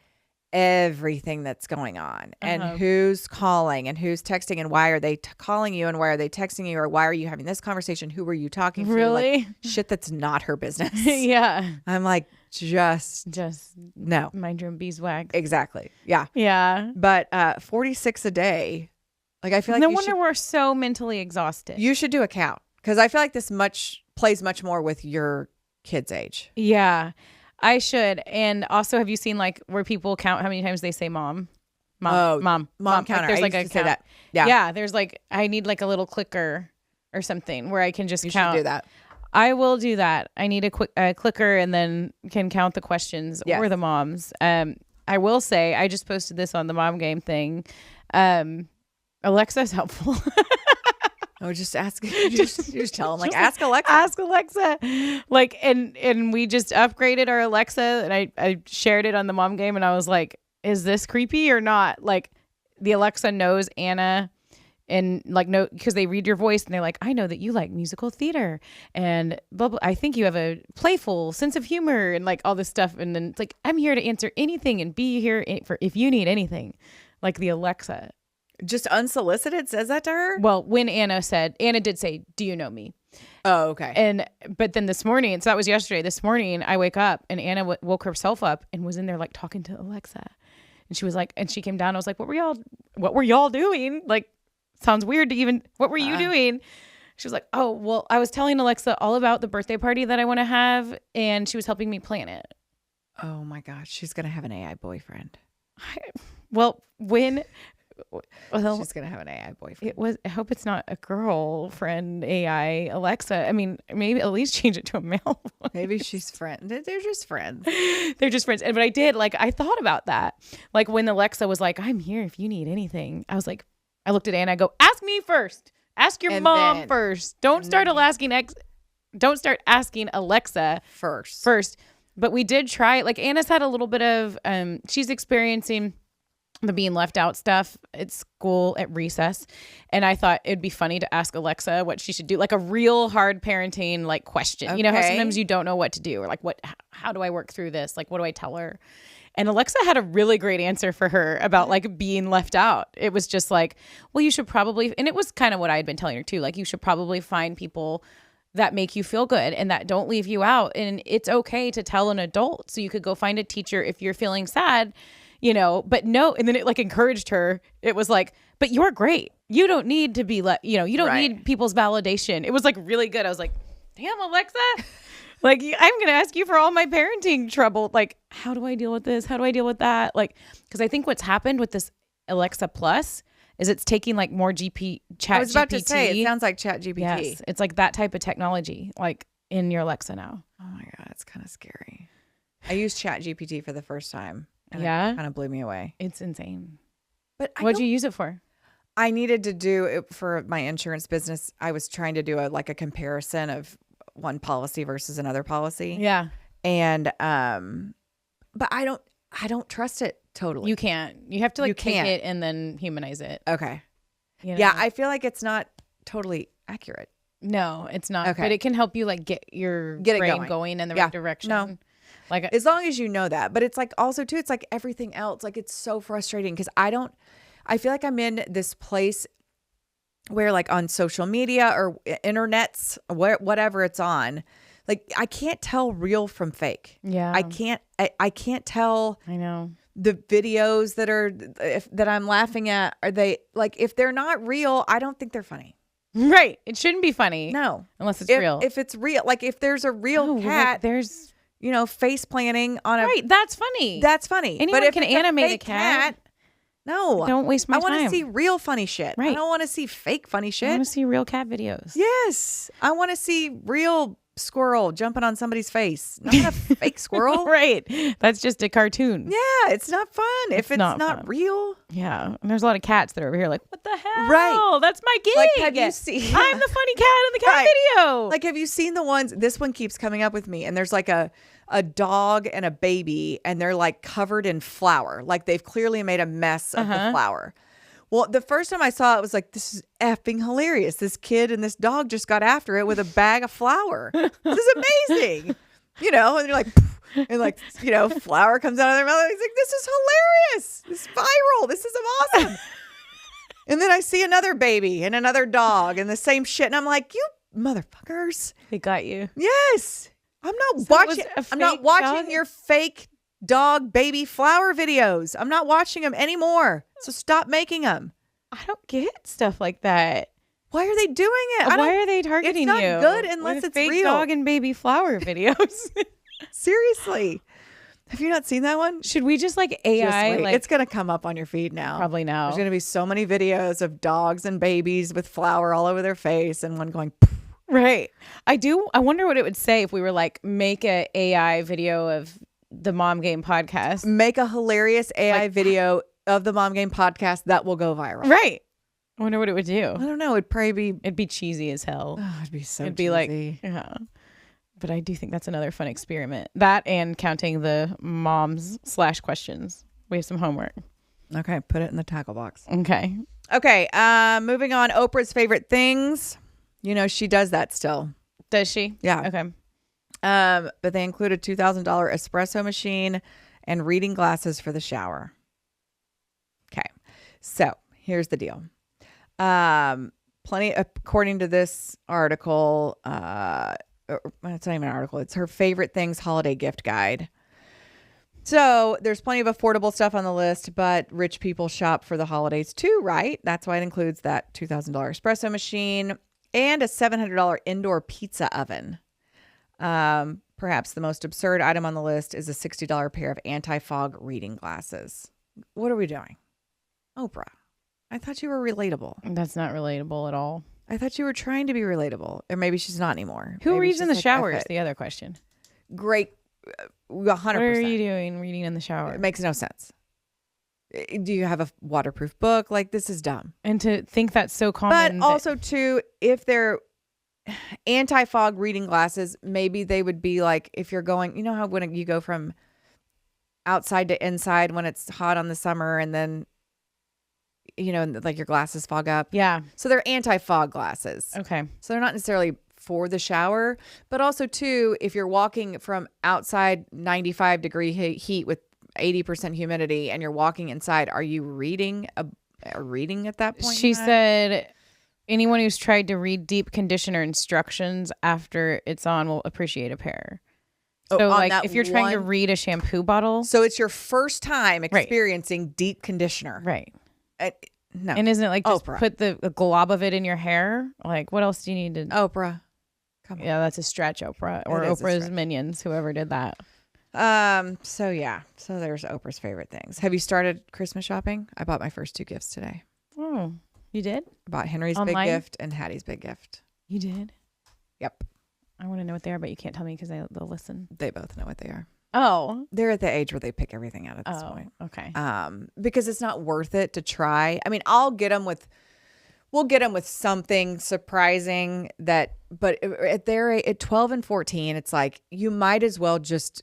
everything that's going on and who's calling and who's texting and why are they calling you and why are they texting you, or why are you having this conversation? Who were you talking to? Really? Like, shit that's not her business. Yeah. I'm like, just no. Mind your own beeswax. Exactly. Yeah. Yeah. But 46 a day. Like, I feel like no wonder we're so mentally exhausted. You should do a count, because I feel like this plays much more with your kids' age. Yeah. I should. And also, have you seen like where people count how many times they say mom? Mom counter. Like, there's like a count. That. Yeah. Yeah. There's like, I need like a little clicker or something where I can just count. You should do that. I will do that. I need a clicker and then can count the questions or the moms. I will say, I just posted this on the mom game thing. Alexa's helpful. Oh, just ask. Just tell them, like, ask Alexa. Ask Alexa. Like, and we just upgraded our Alexa, and I shared it on the mom game, and I was like, is this creepy or not? Like, the Alexa knows Anna, and like, no, because they read your voice, and they're like, I know that you like musical theater, and blah, blah, I think you have a playful sense of humor, and like all this stuff. And then it's like, I'm here to answer anything and be here for if you need anything. Like the Alexa. Just unsolicited says that to her? Well, when Anna did say, do you know me? Oh, okay. But then this morning, so that was yesterday. This morning, I wake up and Anna woke herself up and was in there like talking to Alexa. And she was like, and she came down. I was like, what were y'all doing? Like, sounds weird to even, what were you doing? She was like, oh, well, I was telling Alexa all about the birthday party that I want to have. And she was helping me plan it. Oh my gosh. She's going to have an AI boyfriend. She's gonna have an AI boyfriend. I hope it's not a girlfriend AI Alexa. I mean, maybe at least change it to a male. Maybe she's friend. They're just friends. They're just friends. But I did, like, I thought about that. Like when Alexa was like, I'm here if you need anything. I was like, I looked at Anna. I go, ask me first. Ask your mom first. Don't start asking Alexa first. But we did try. Like Anna's had a little bit of. She's experiencing the being left out stuff at school at recess, and I thought it'd be funny to ask Alexa what she should do, like a real hard parenting like question. You know how sometimes you don't know what to do, or like how do I work through this, like what do I tell her? And Alexa had a really great answer for her about like being left out. It was just like, well, you should probably, and it was kind of what I had been telling her too, like you should probably find people that make you feel good and that don't leave you out, and it's okay to tell an adult. So you could go find a teacher if you're feeling sad, but no. And then it like encouraged her. It was like, but you're great. You don't need to be you don't need people's validation. It was like really good. I was like, damn, Alexa, like I'm going to ask you for all my parenting trouble. Like, how do I deal with this? How do I deal with that? Like, cause I think what's happened with this Alexa Plus is it's taking like more chat GPT. I was about to say, it sounds like chat GPT. Yes, it's like that type of technology, like in your Alexa now. Oh my God. It's kind of scary. I used chat GPT for the first time. And it kind of blew me away. It's insane. But what'd you use it for? I needed to do it for my insurance business. I was trying to do a comparison of one policy versus another policy. Yeah. And but I don't trust it totally. You can't. You have to take it and then humanize it. Okay. Yeah, I feel like it's not totally accurate. No, it's not. Okay. But it can help you like get your brain going in the right direction. No. Like as long as you know that. But it's like also too, it's like everything else. Like it's so frustrating because I feel like I'm in this place where like on social media or internets, whatever it's on, like I can't tell real from fake. Yeah. I can't tell. I know. The videos that I'm laughing at, are they like, if they're not real, I don't think they're funny. Right. It shouldn't be funny. No. Unless it's real. If it's real, like if there's a real cat, like there's, face planting on a. Right. That's funny. That's funny. Anyone but if can it's animate fake a cat. No. Don't waste my time. I want time. to see real funny shit. Right. I don't want to see fake funny shit. I want to see real cat videos. Yes. I want to see real squirrel jumping on somebody's face, not a fake squirrel. Right. That's just a cartoon. Yeah, it's not fun if it's not fun. real. Yeah. And there's a lot of cats that are over here like, what the hell? Right. That's my gig. Like, have you seen? I'm the funny cat in the cat video. Like, have you seen the ones? This one keeps coming up with me, and there's like a dog and a baby, and they're like covered in flour. Like they've clearly made a mess of the flour. Well, the first time I saw it, was like, this is effing hilarious. This kid and this dog just got after it with a bag of flour. This is amazing. And you're like, and like, flour comes out of their mouth. He's like, this is hilarious. This is viral. This is awesome. And then I see another baby and another dog and the same shit. And I'm like, you motherfuckers. They got you. Yes. I'm not watching watching your fake dog baby flower videos. I'm not watching them anymore. So stop making them. I don't get stuff like that. Why are they doing it? Why are they targeting you? It's not good unless with it's fake real. Dog and baby flower videos. Seriously. Have you not seen that one? Should we just like AI? Just it's going to come up on your feed now. Probably now. There's going to be so many videos of dogs and babies with flour all over their face and one going. Right. I wonder what it would say if we were like, make a AI video of the Mom Game podcast. Make a hilarious AI video of the Mom Game podcast that will go viral. Right. I wonder what it would do. I don't know. It'd be cheesy as hell. Oh, it'd be so It'd cheesy. be like, yeah. But I do think that's another fun experiment. That and counting the moms / questions. We have some homework. Okay. Put it in the tackle box. Okay. Okay. Moving on. Oprah's favorite things. She does that still. Does she? Yeah. Okay. But they include a $2,000 espresso machine and reading glasses for the shower. Okay. So here's the deal. Plenty, according to this article, it's not even an article. It's her favorite things holiday gift guide. So there's plenty of affordable stuff on the list, but rich people shop for the holidays too, right? That's why it includes that $2,000 espresso machine and a $700 indoor pizza oven. Perhaps the most absurd item on the list is a $60 pair of anti-fog reading glasses. What are we doing? Oprah, I thought you were relatable. That's not relatable at all. I thought you were trying to be relatable. Or maybe she's not anymore. Who Maybe reads she's in the like, shower F is it. the other question. Great. 100%. What are you doing reading in the shower? It makes no sense. Do you have a waterproof book? Like, this is dumb. And to think that's so common. But also, too, if they're anti-fog reading glasses, maybe they would be like, if you're going, how when you go from outside to inside when it's hot on the summer and then, like your glasses fog up. Yeah. So they're anti-fog glasses. Okay. So they're not necessarily for the shower, but also, too, if you're walking from outside 95-degree heat with 80% humidity and you're walking inside, are you reading at that point? She said anyone who's tried to read deep conditioner instructions after it's on will appreciate a pair. So like if you're trying to read a shampoo bottle. So it's your first time experiencing deep conditioner. Right. No. And isn't it like just Oprah. put the glob of it in your hair? Like what else do you need to? Oprah. Come on. Yeah, that's a stretch, Oprah. Or Oprah's minions, whoever did that. So yeah. So there's Oprah's favorite things. Have you started Christmas shopping? I bought my first 2 gifts today. Oh, you did? I bought Henry's Online? big gift and Hattie's big gift. You did? Yep. I want to know what they are, but you can't tell me because they'll listen. They both know what they are. Oh. They're at the age where they pick everything out at this point. Okay. Because it's not worth it to try. I mean, we'll get them with something surprising but at their age, at 12 and 14, it's like, you might as well just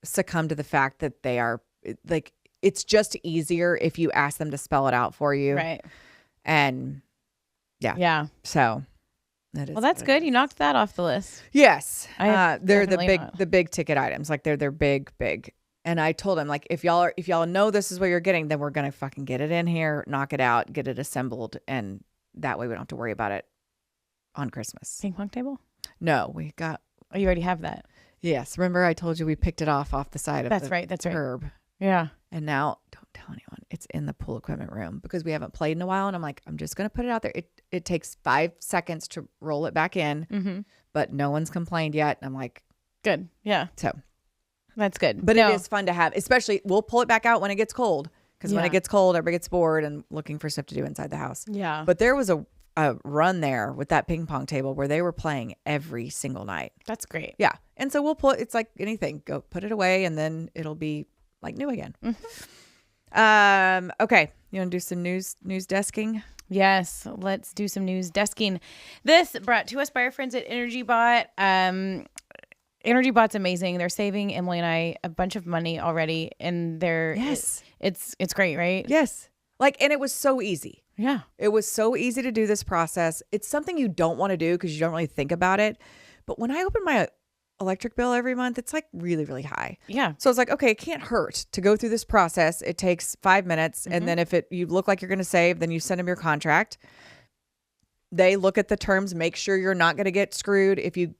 succumb to the fact that they are like, it's just easier if you ask them to spell it out for you. Right. And yeah. Yeah. So that is. Well, that's good. You knocked that off the list. Yes. I they're the definitely not. the big ticket items. Like they're big. And I told him, like, if y'all know this is what you're getting, then we're going to fucking get it in here, knock it out, get it assembled and that way we don't have to worry about it on Christmas. Ping pong table? No, we got. Oh, you already have that. Yes. Remember I told you we picked it off the side of That's the right. That's right. curb. Yeah. And now, don't tell anyone, it's in the pool equipment room because we haven't played in a while. And I'm like, I'm just going to put it out there. It takes 5 seconds to roll it back in, but no one's complained yet. And I'm like, good. Yeah. So that's good. But it is fun to have, especially we'll pull it back out when it gets cold because when it gets cold, everybody gets bored and looking for stuff to do inside the house. Yeah. But there was a run there with that ping pong table where they were playing every single night. That's great. Yeah. And so we'll put, it's like anything, go put it away and then it'll be like new again. Okay. You want to do some news desking? Yes. Let's do some news desking. This brought to us by our friends at EnergyBot. EnergyBot's amazing. They're saving Emily and I a bunch of money already. And it's great, right? Yes. Like, and it was so easy. Yeah. It was so easy to do this process. It's something you don't want to do because you don't really think about it. But when I open my electric bill every month, it's like really, really high. Yeah. So it's like, okay, it can't hurt to go through this process. It takes 5 minutes. And then if you look like you're going to save, then you send them your contract. They look at the terms, make sure you're not going to get screwed if you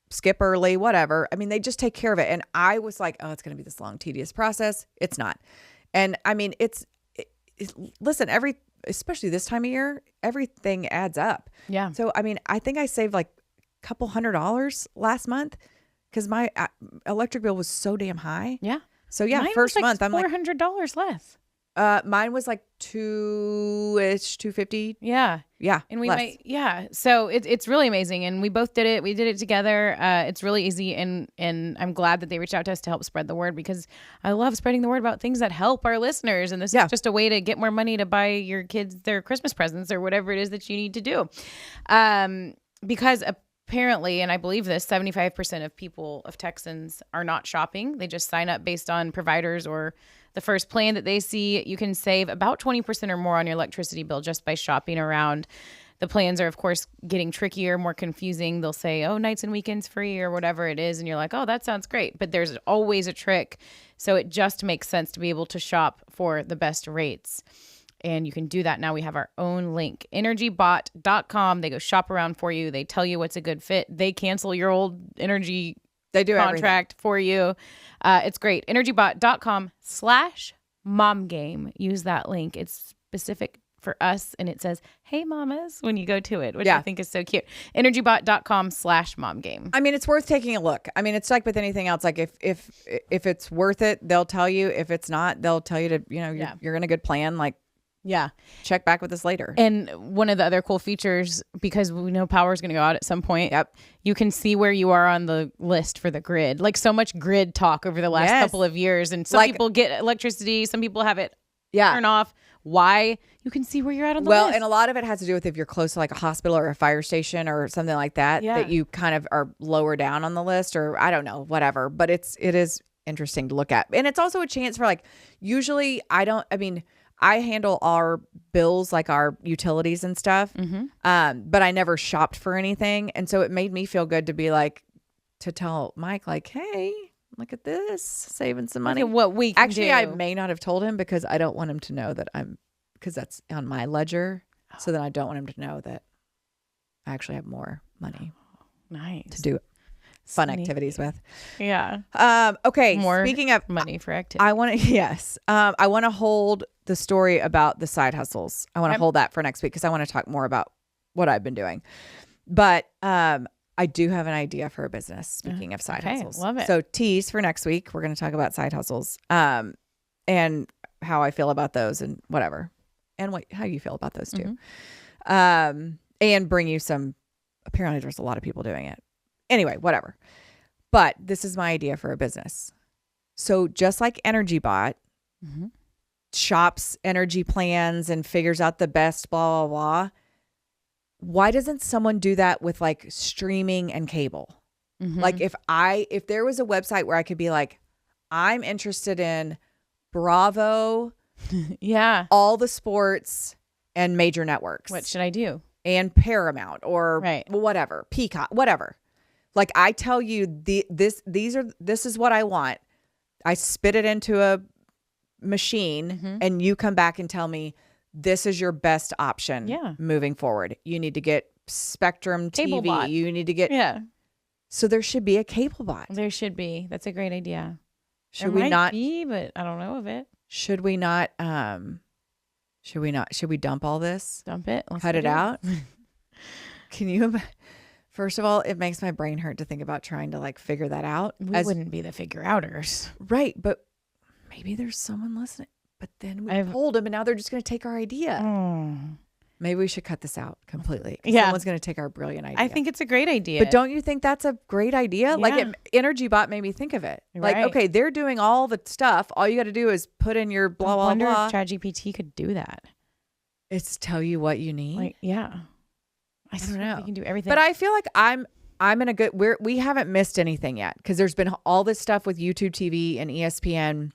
skip early, whatever. I mean, they just take care of it. And I was like, oh, it's going to be this long, tedious process. It's not. And I mean, listen, especially this time of year, everything adds up. Yeah. So, I mean, I think I saved like a couple $100 last month because my electric bill was so damn high. Yeah. So yeah, mine first was like month I'm like $400 less. Mine was like $250. Yeah. Yeah. And we less. so it's really amazing. And we both did it. We did it together. It's really easy. And I'm glad that they reached out to us to help spread the word because I love spreading the word about things that help our listeners. And this is just a way to get more money to buy your kids their Christmas presents or whatever it is that you need to do. Because apparently, and I believe this, 75% of Texans are not shopping. They just sign up based on providers or the first plan that they see. You can save about 20% or more on your electricity bill just by shopping around. The plans are, of course, getting trickier, more confusing. They'll say, oh, nights and weekends free or whatever it is. And you're like, oh, that sounds great. But there's always a trick. So it just makes sense to be able to shop for the best rates. And you can do that now. We have our own link, energybot.com. They go shop around for you. They tell you what's a good fit. They cancel your old energy contract for you. It's great. Energybot.com/momgame. Use that link. It's specific for us. And it says, hey, mamas, when you go to it, which I think is so cute. Energybot.com/momgame. I mean, it's worth taking a look. I mean, it's like with anything else. Like if it's worth it, they'll tell you. If it's not, they'll tell you to, you're in a good plan. Like, yeah. Check back with us later. And one of the other cool features, because we know power is going to go out at some point. Yep. You can see where you are on the list for the grid. Like so much grid talk over the last couple of years. And some people get electricity. Some people have it turn off. Why? You can see where you're at on the list. Well, and a lot of it has to do with if you're close to like a hospital or a fire station or something like that, that you kind of are lower down on the list or I don't know, whatever. But it is interesting to look at. And it's also a chance for like, usually I handle our bills, like our utilities and stuff, but I never shopped for anything. And so it made me feel good to be like, to tell Mike, like, hey, look at this, saving some money. Look at what we can do. I may not have told him because I don't want him to know that because that's on my ledger. So then I don't want him to know that I actually have more money to do fun activities with. Yeah. Okay. More speaking of money for activity. I want to hold the story about the side hustles. I want to hold that for next week because I want to talk more about what I've been doing. But I do have an idea for a business. Speaking of side hustles. Love it. So tease for next week. We're going to talk about side hustles and how I feel about those and whatever. And how you feel about those too. And bring you some, apparently there's a lot of people doing it. Anyway, whatever. But this is my idea for a business. So just like EnergyBot shops energy plans and figures out the best blah, blah, blah. Why doesn't someone do that with like streaming and cable? Like if there was a website where I could be like, I'm interested in Bravo, all the sports and major networks. What should I do? And Paramount or whatever, Peacock, whatever. Like I tell you, this is what I want. I spit it into a machine and you come back and tell me this is your best option moving forward. You need to get Spectrum Cable TV. bot. You need to get So there should be a cable bot. There should be. That's a great idea. Should we not be, but I don't know of it. Should we not should we dump all this? Dump it. Cut it out? Can you First of all, it makes my brain hurt to think about trying to like figure that out. We wouldn't be the figure outers. Right, but maybe there's someone listening. But then we told them and now they're just going to take our idea. Maybe we should cut this out completely. Yeah. Someone's going to take our brilliant idea. I think it's a great idea. But don't you think that's a great idea? Yeah. Like Energy Bot made me think of it. Right. Like, okay, they're doing all the stuff. All you got to do is put in your blah, blah, blah. I wonder if ChatGPT could do that. It's tell you what you need. Like, yeah. I don't know. They can do everything. But I feel like I'm in a good, we haven't missed anything yet because there's been all this stuff with YouTube TV and ESPN.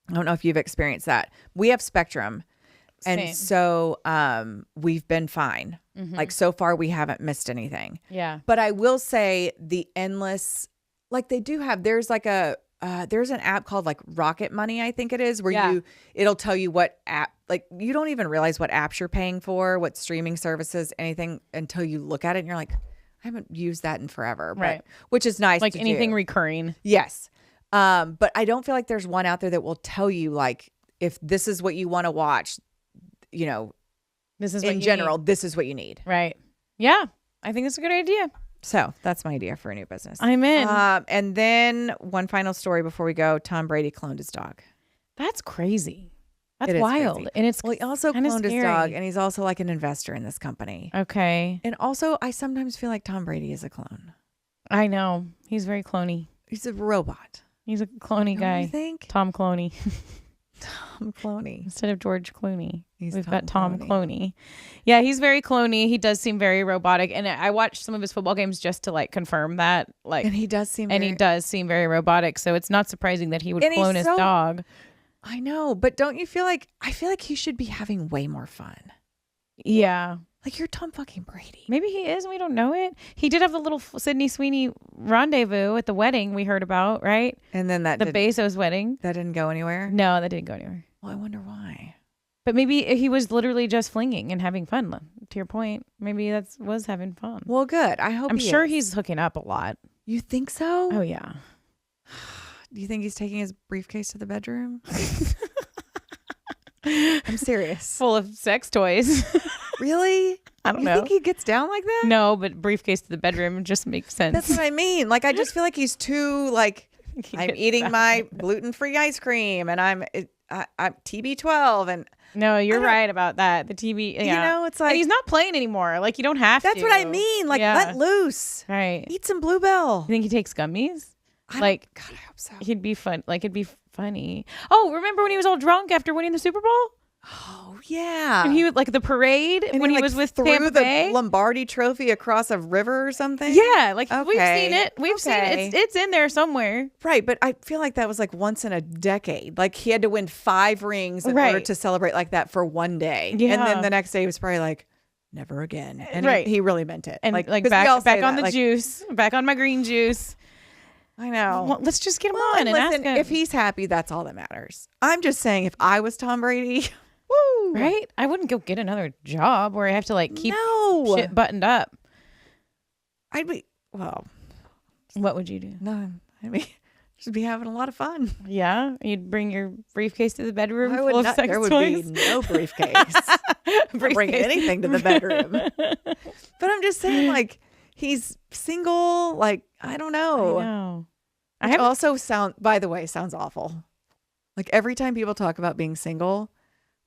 I don't know if you've experienced that. We have Spectrum. Same. And so we've been fine. Like so far we haven't missed anything. Yeah. But I will say the endless, like they do have, there's like there's an app called like Rocket Money, I think it is, where it'll tell you what app, like you don't even realize what apps you're paying for, what streaming services, anything until you look at it and you're like, I haven't used that in forever. Right. Which is nice. Like to anything do. recurring. Yes. But I don't feel like there's one out there that will tell you like, if this is what you want to watch, you know, this is in general, this is what you need. Right. Yeah. I think it's a good idea. So that's my idea for a new business. I'm in. And then one final story before we go. Tom Brady cloned his dog. That's crazy. That's It is wild. crazy. And it's He also cloned his dog, and he's also like an investor in this company. Okay. And also, I sometimes feel like Tom Brady is a clone. I know. He's very cloney. He's a robot. He's a cloney guy. You think? Tom Cloney. Tom Cloney. Instead of George Clooney. We've got Tom Cloney. Yeah, he's very cloney. He does seem very robotic. And I watched some of his football games just to like confirm that. Like, And he does seem very robotic. So it's not surprising that he would clone his dog. I know, but don't you feel like, I feel like he should be having way more fun. Yeah. Like you're Tom fucking Brady. Maybe he is and we don't know it. He did have the little Sydney Sweeney rendezvous at the wedding we heard about, right? And then the Bezos wedding. That didn't go anywhere? No, that didn't go anywhere. Well, I wonder why. But maybe he was literally just flinging and having fun. To your point, maybe was having fun. Well, good. I hope I'm sure he's hooking up a lot. You think so? Oh, yeah. Do you think he's taking his briefcase to the bedroom? I'm serious. Full of sex toys. Really? I don't know. You think he gets down like that? No, but briefcase to the bedroom just makes sense. That's what I mean. Like, I just feel like he's too, like, I'm eating my gluten-free ice cream and I'm TB12 and... No, you're right about that. The TV, yeah. You know, it's like... And he's not playing anymore. Like, you don't have to. That's what I mean. Like, let loose. Right. Eat some Bluebell. You think he takes gummies? God, I hope so. He'd be fun. Like, it'd be funny. Oh, remember when he was all drunk after winning the Super Bowl? Oh, yeah. And he would, like, the parade and when he like, was with threw Tampa the Bay? Lombardi trophy across a river or something? Yeah, like, okay. we've seen it. We've seen it. It's in there somewhere. Right, but I feel like that was, like, once in a decade. Like, he had to win 5 rings in order to celebrate like that for one day. Yeah. And then the next day he was probably like, never again. And he really meant it. And, like back on the juice. Back on my green juice. I know. Well, let's just get him on and listen, ask him. if he's happy, that's all that matters. I'm just saying, if I was Tom Brady, woo, right? I wouldn't go get another job where I have to like keep shit buttoned up. I'd be well. What would you do? None. I mean, just be having a lot of fun. Yeah, you'd bring your briefcase to the bedroom. I would full not, of sex there would toys. be no briefcase. Bring anything to the bedroom. But I'm just saying, like, he's single. Like, I don't know. I know. Which also by the way, sounds awful. Like every time people talk about being single,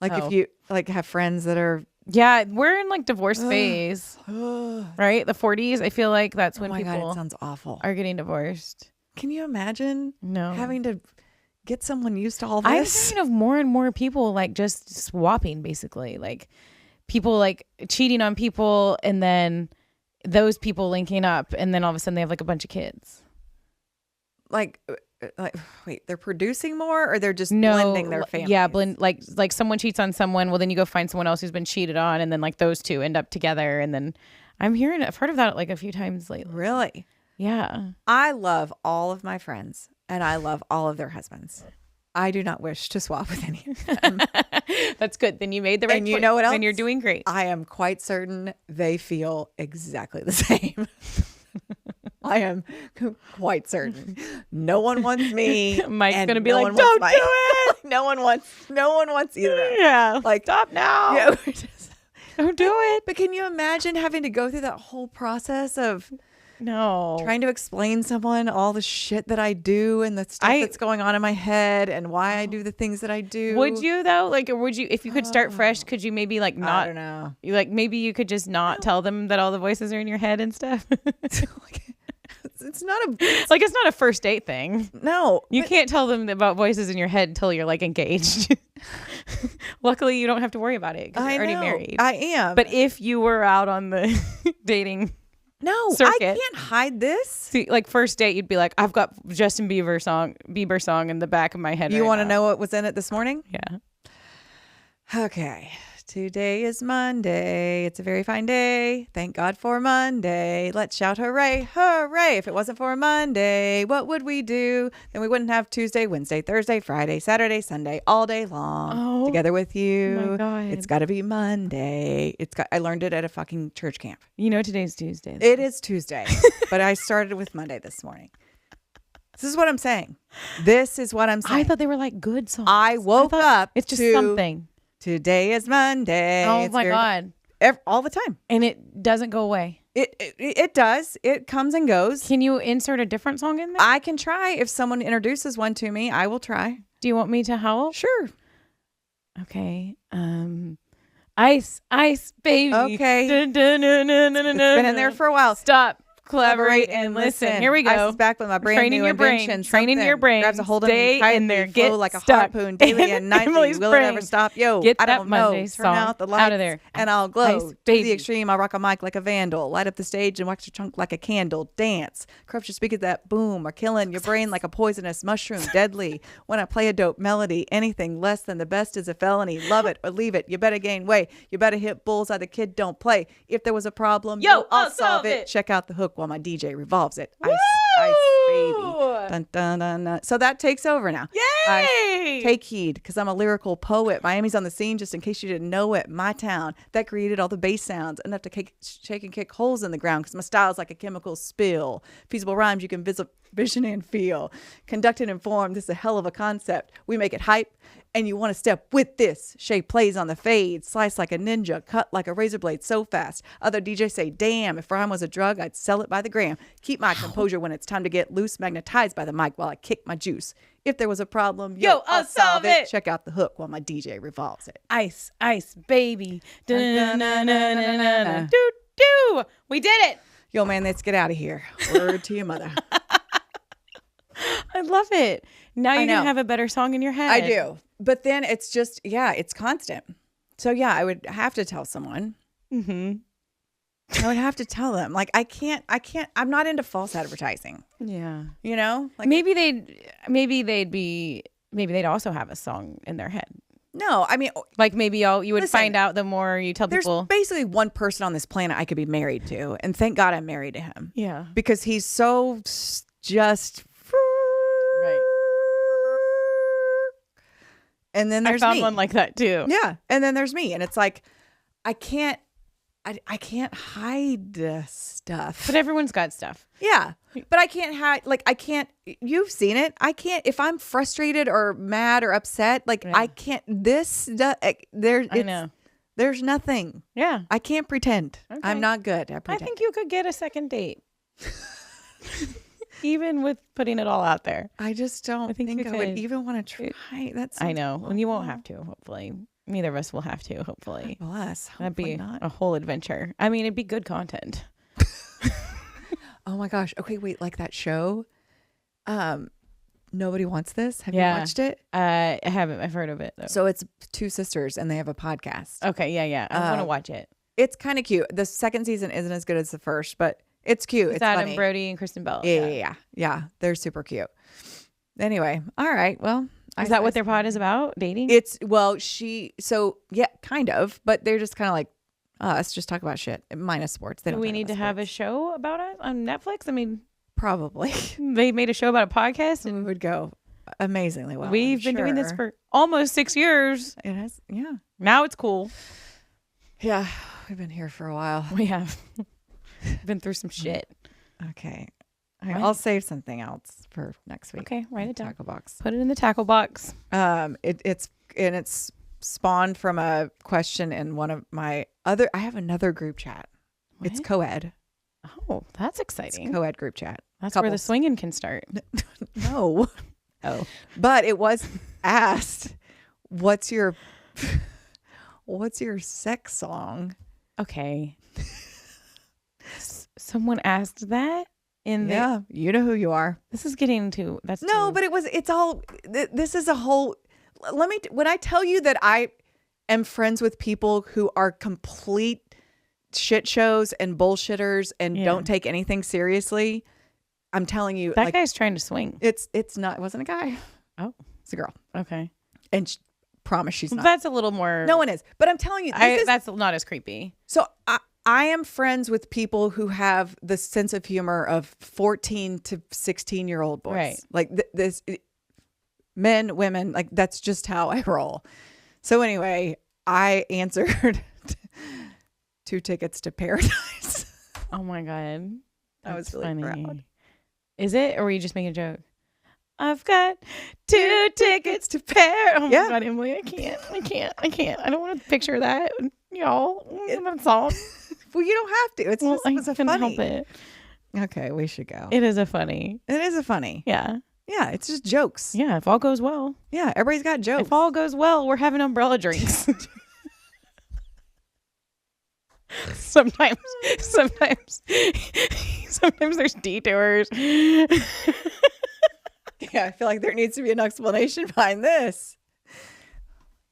like if you like have friends that are. Yeah, we're in like divorce phase, right? The 40s. I feel like that's when people God, it sounds awful. Are getting divorced. Can you imagine? No. Having to get someone used to all this? I'm thinking of more and more people like just swapping, basically. Like people like cheating on people and then those people linking up and then all of a sudden they have like a bunch of kids. Like wait, they're producing more or they're just blending their families? Yeah, like someone cheats on someone, well then you go find someone else who's been cheated on and then like those two end up together and then I've heard of that like a few times lately. Really? Yeah. I love all of my friends and I love all of their husbands. I do not wish to swap with any of them. That's good. Then you made the right And choice. you know what else? And you're doing great. I am quite certain they feel exactly the same. I am quite certain. No one wants me. Mike's gonna be no like, one "Don't wants do it." No one wants either. Yeah. Like, stop now. yeah, we're just- Don't do it. But can you imagine having to go through that whole process of No. trying to explain to someone all the shit that I do and the stuff that's going on in my head and why I do the things that I do? Would you though? Like, or would you, if you could start fresh, could you maybe like not? I don't know. Like maybe you could just not tell them that all the voices are in your head and stuff. It's not a Like it's not a first date thing. no. You can't tell them about voices in your head until you're like engaged. Luckily, you don't have to worry about it because you're already married. I am. But if you were out on the dating no, circuit, I can't hide this. see, like first date, you'd be like, I've got Justin Bieber song in the back of my head. You right want to now. know what was in it this morning? Yeah. Okay. Today is Monday. It's a very fine day. Thank God for Monday. Let's shout hooray, hooray. If it wasn't for Monday, what would we do? Then we wouldn't have Tuesday, Wednesday, Thursday, Friday, Saturday, Sunday, all day long together with you. my God. It's got to be Monday. I learned it at a fucking church camp. You know today's Tuesday. It is Tuesday, but I started with Monday this morning. This is what I'm saying. This is what I'm saying. I thought they were like good songs. I woke up. It's just to something. Today is Monday. Oh It's my very- God. all the time. And it doesn't go away. It does. It comes and goes. Can you insert a different song in there? I can try. If someone introduces one to me, I will try. Do you want me to help? Sure. Okay. Ice, baby. Okay. Dun, dun, dun, dun, dun, It's dun, been in there dun. for a while. Stop. Collaborate and listen. Here we go. Ice is back with my brand Training new your brain. invention. Training Something your brain. grabs a hold of me Stay tightly, in there. flow Get like a stuck harpoon daily in and nightly. Emily's Will it brain. ever stop? Yo, Get I that don't know. Monday Turn song out the lights out of there. and I'll glow. Ice, To baby. the extreme, I rock a mic like a vandal. Light up the stage and wax your trunk like a candle. Dance. Corrupt your speakers that boom are killing your brain like a poisonous mushroom. Deadly. When I play a dope melody, anything less than the best is a felony. Love it or leave it. You better gain weight. You better hit bullseye. The kid don't play. If there was a problem, I'll solve it. Check out the hook while my DJ revolves it. Ice, baby. Dun, dun, dun, dun. So that takes over now. Yay! Take heed, because I'm a lyrical poet. Miami's on the scene, just in case you didn't know it. My town that created all the bass sounds, enough to shake and kick holes in the ground, because my style's like a chemical spill. Feasible rhymes you can vision and feel. Conduct and inform. This is a hell of a concept. We make it hype, and you want to step with this. Shay plays on the fade, slice like a ninja, cut like a razor blade so fast. Other DJs say, damn, if rhyme was a drug, I'd sell it by the gram. Keep my composure when it's time to get loose, magnetized by the mic while I kick my juice. If there was a problem, I'll solve it. Check out the hook while my DJ revolves it. Ice, baby. Dun, dun, dun, dun, dun, dun, dun. Do. We did it. Yo, man, let's get out of here. Word to your mother. I love it. Now you know. have a better song in your head. I do. But then it's just, it's constant. So yeah, I would have to tell someone. Mm-hmm. I would have to tell them. Like, I can't, I'm not into false advertising. Yeah. You know? Like, Maybe they'd also have a song in their head. no, I mean, Like maybe you would Listen, find out the more you tell there's people. basically one person on this planet I could be married to. And thank God I'm married to him. Yeah. Because he's so just. Right. And then I there's found me. one like that too. Yeah. And then there's me. And it's like, I can't hide stuff. But everyone's got stuff. Yeah. But I can't hide, you've seen it. I can't, if I'm frustrated or mad or upset, Yeah. I can't, I know. There's nothing. Yeah. I can't pretend. Okay. I'm not good at I pretending. think you could get a second date. Even with putting it all out there. I just don't think think you I would could. even want to try. I know. And you won't have to, hopefully. Neither of us will have to, hopefully. Bless. That'd be not. a whole adventure. I mean, it'd be good content. Oh my gosh. Okay, wait, like that show. Nobody Wants This. Have you Yeah. watched it? I haven't. I've heard of it, though. So it's two sisters and they have a podcast. Okay, yeah. I want to watch it. It's kind of cute. The second season isn't as good as the first, but it's cute. It's Adam funny. Brody and Kristen Bell. Yeah. They're super cute. Anyway, all right. Well, Is that what their pod is about? Dating? kind of, but they're just kind of like us, just talk about shit minus sports. They Do don't we talk need to about have a sports. show about it on Netflix? I mean, Probably. they made a show about a podcast, We and would go. amazingly well. We've been doing this for almost 6 years. It has, yeah. Now it's cool. Yeah, we've been here for a while. We have been through some shit. Okay. I'll save something else for next week. Okay, write it down. Tackle box. Put it in the tackle box. It's spawned from a question in one of my other. I have another group chat. What? It's co-ed. Oh, that's exciting. It's co-ed group chat. That's where the swinging can start. No. Oh, but it was asked, what's your sex song? okay. Someone asked that in the. Yeah, you know who you are. This is getting to. That's No, too, but it's all. This is a whole. When I tell you that I am friends with people who are complete shit shows and bullshitters and don't take anything seriously, I'm telling you, that guy's trying to swing. It's not. It wasn't a guy. Oh, it's a girl. Okay. And promise she's not. That's a little more. No one is. But I'm telling you, that's not as creepy. So I am friends with people who have the sense of humor of 14 to 16-year-old boys. Right. Like this, men, women, like that's just how I roll. So anyway, I answered 2 tickets to paradise. Oh my God. I was really proud. Is it? Or were you just making a joke? I've got 2 tickets to paradise. Oh my God, Emily, I can't. I don't want to picture that. Y'all, that song. Well, you don't have to. It's just I couldn't help it. Okay, we should go. It is a funny. Yeah. Yeah, it's just jokes. Yeah, if all goes well. Yeah, everybody's got jokes. If all goes well, we're having umbrella drinks. Sometimes there's detours. Yeah, I feel like there needs to be an explanation behind this.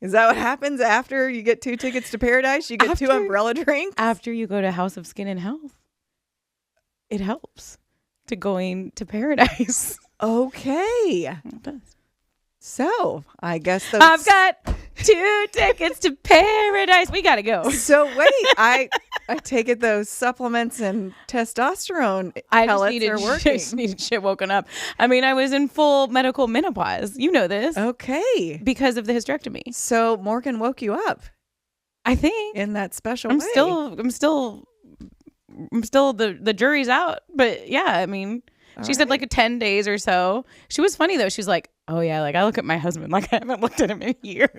Is that what happens after you get 2 tickets to paradise? You get 2 umbrella drinks? After you go to House of Skin and Health. It helps to going to paradise. Okay. It does. So, I guess I've got 2 tickets to paradise. We got to go. So, wait. I take it those supplements and testosterone pellets are working. I just needed shit woken up. I mean, I was in full medical menopause. You know this. Okay. Because of the hysterectomy. So, Morgan woke you up. I think. In that special I'm way. still the jury's out. But yeah, I mean, she said like 10 days or so. She was funny though. She's like, oh yeah, like I look at my husband like I haven't looked at him in years.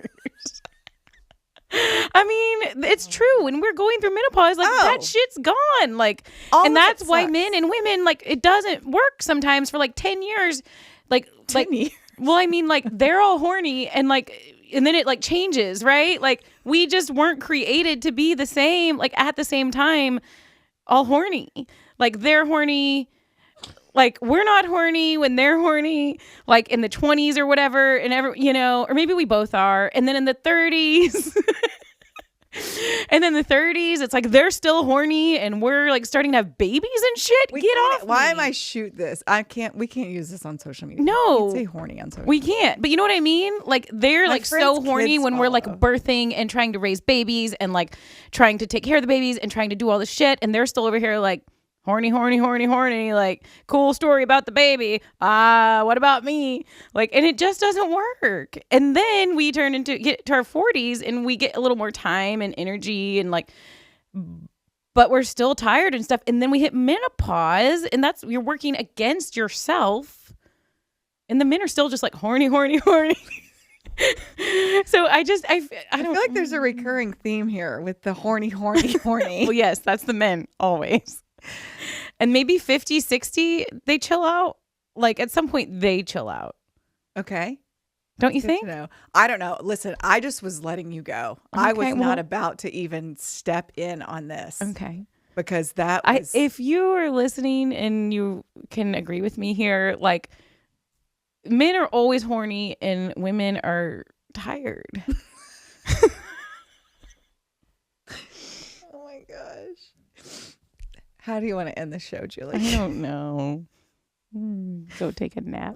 I mean, it's true. When we're going through menopause, like that shit's gone. Like, and that's why men and women, like, it doesn't work sometimes for like 10 years. Like, 10 years. Well, I mean, like they're all horny and then it like changes, right? Like we just weren't created to be the same, like at the same time, all horny. Like they're horny. Like we're not horny when they're horny, like in the 20s or whatever, and or maybe we both are. And then in the 30s, it's like they're still horny and we're like starting to have babies and shit. Get off. Why me. am I shoot this? We can't use this on social media. No. We can't say horny on social media. We can't. But you know what I mean? Like they're like so horny when we're like birthing and trying to raise babies and like trying to take care of the babies and trying to do all this shit. And they're still over here like, horny, like cool story about the baby. What about me? Like, and it just doesn't work. And then we get to our 40s and we get a little more time and energy and like, but we're still tired and stuff. And then we hit menopause and you're working against yourself. And the men are still just like horny. So I feel like there's a recurring theme here with the horny. Well, yes, that's the men always. And maybe 50, 60, they chill out. Like at some point they chill out. Okay. Don't you think? No, I don't know. Listen, I just was letting you go. Okay, I was not about to even step in on this. Okay. Because that was... if you are listening and you can agree with me here, like men are always horny and women are tired. Oh my gosh. How do you want to end the show, Julie? I don't know. Go take a nap.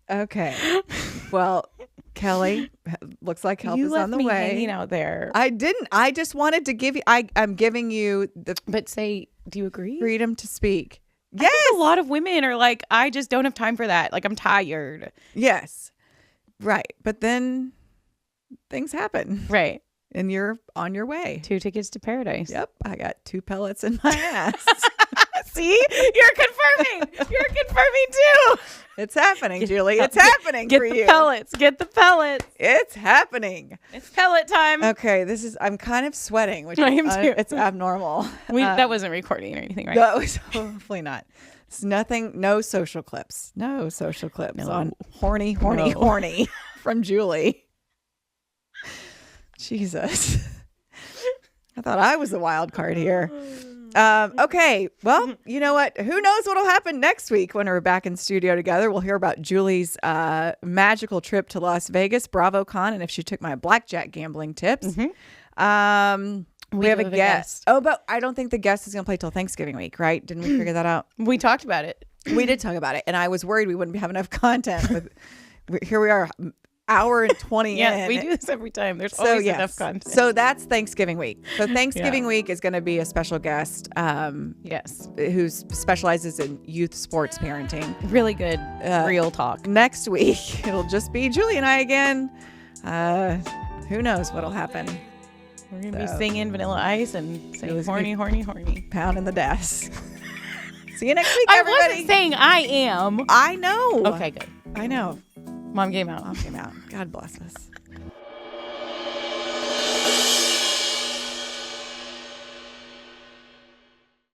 Okay. Well, Kelly, looks like help is on the way. You left me hanging out there. I didn't. I just wanted to give you. I'm giving you the. But say, do you agree? Freedom to speak. Yes. I think a lot of women are like, I just don't have time for that. Like, I'm tired. Yes. Right. But then things happen. Right. And you're on your way. 2 tickets to paradise. Yep. I got 2 pellets in my ass. See? You're confirming. You're confirming too. It's happening, Julie. It's happening Get for the you. pellets. Get the pellets. It's happening. It's pellet time. Okay. I'm kind of sweating, which I am too. It's abnormal. That wasn't recording or anything, right? That was hopefully not. It's nothing. No social clips. No social clips on horny from Julie. Jesus. I thought I was the wild card here. Okay. Well, you know what? Who knows what'll happen next week when we're back in studio together. We'll hear about Julie's magical trip to Las Vegas, BravoCon, and if she took my blackjack gambling tips. Mm-hmm. We have a guest. Oh, but I don't think the guest is going to play till Thanksgiving week, right? Didn't we figure that out? We talked about it. We did talk about it, and I was worried we wouldn't have enough content. But here we are, hour and 20 in. We do this every time. There's always enough content. So that's Thanksgiving week. So Thanksgiving week is going to be a special guest. Who specializes in youth sports parenting. Really good real talk. Next week, it'll just be Julie and I again. Who knows what'll happen. We're going to be singing Vanilla Ice and saying horny. Pounding the desk. See you next week, everybody. I wasn't saying I am. I know. Okay, good. I know. Mom game out. Mom game out. God bless us.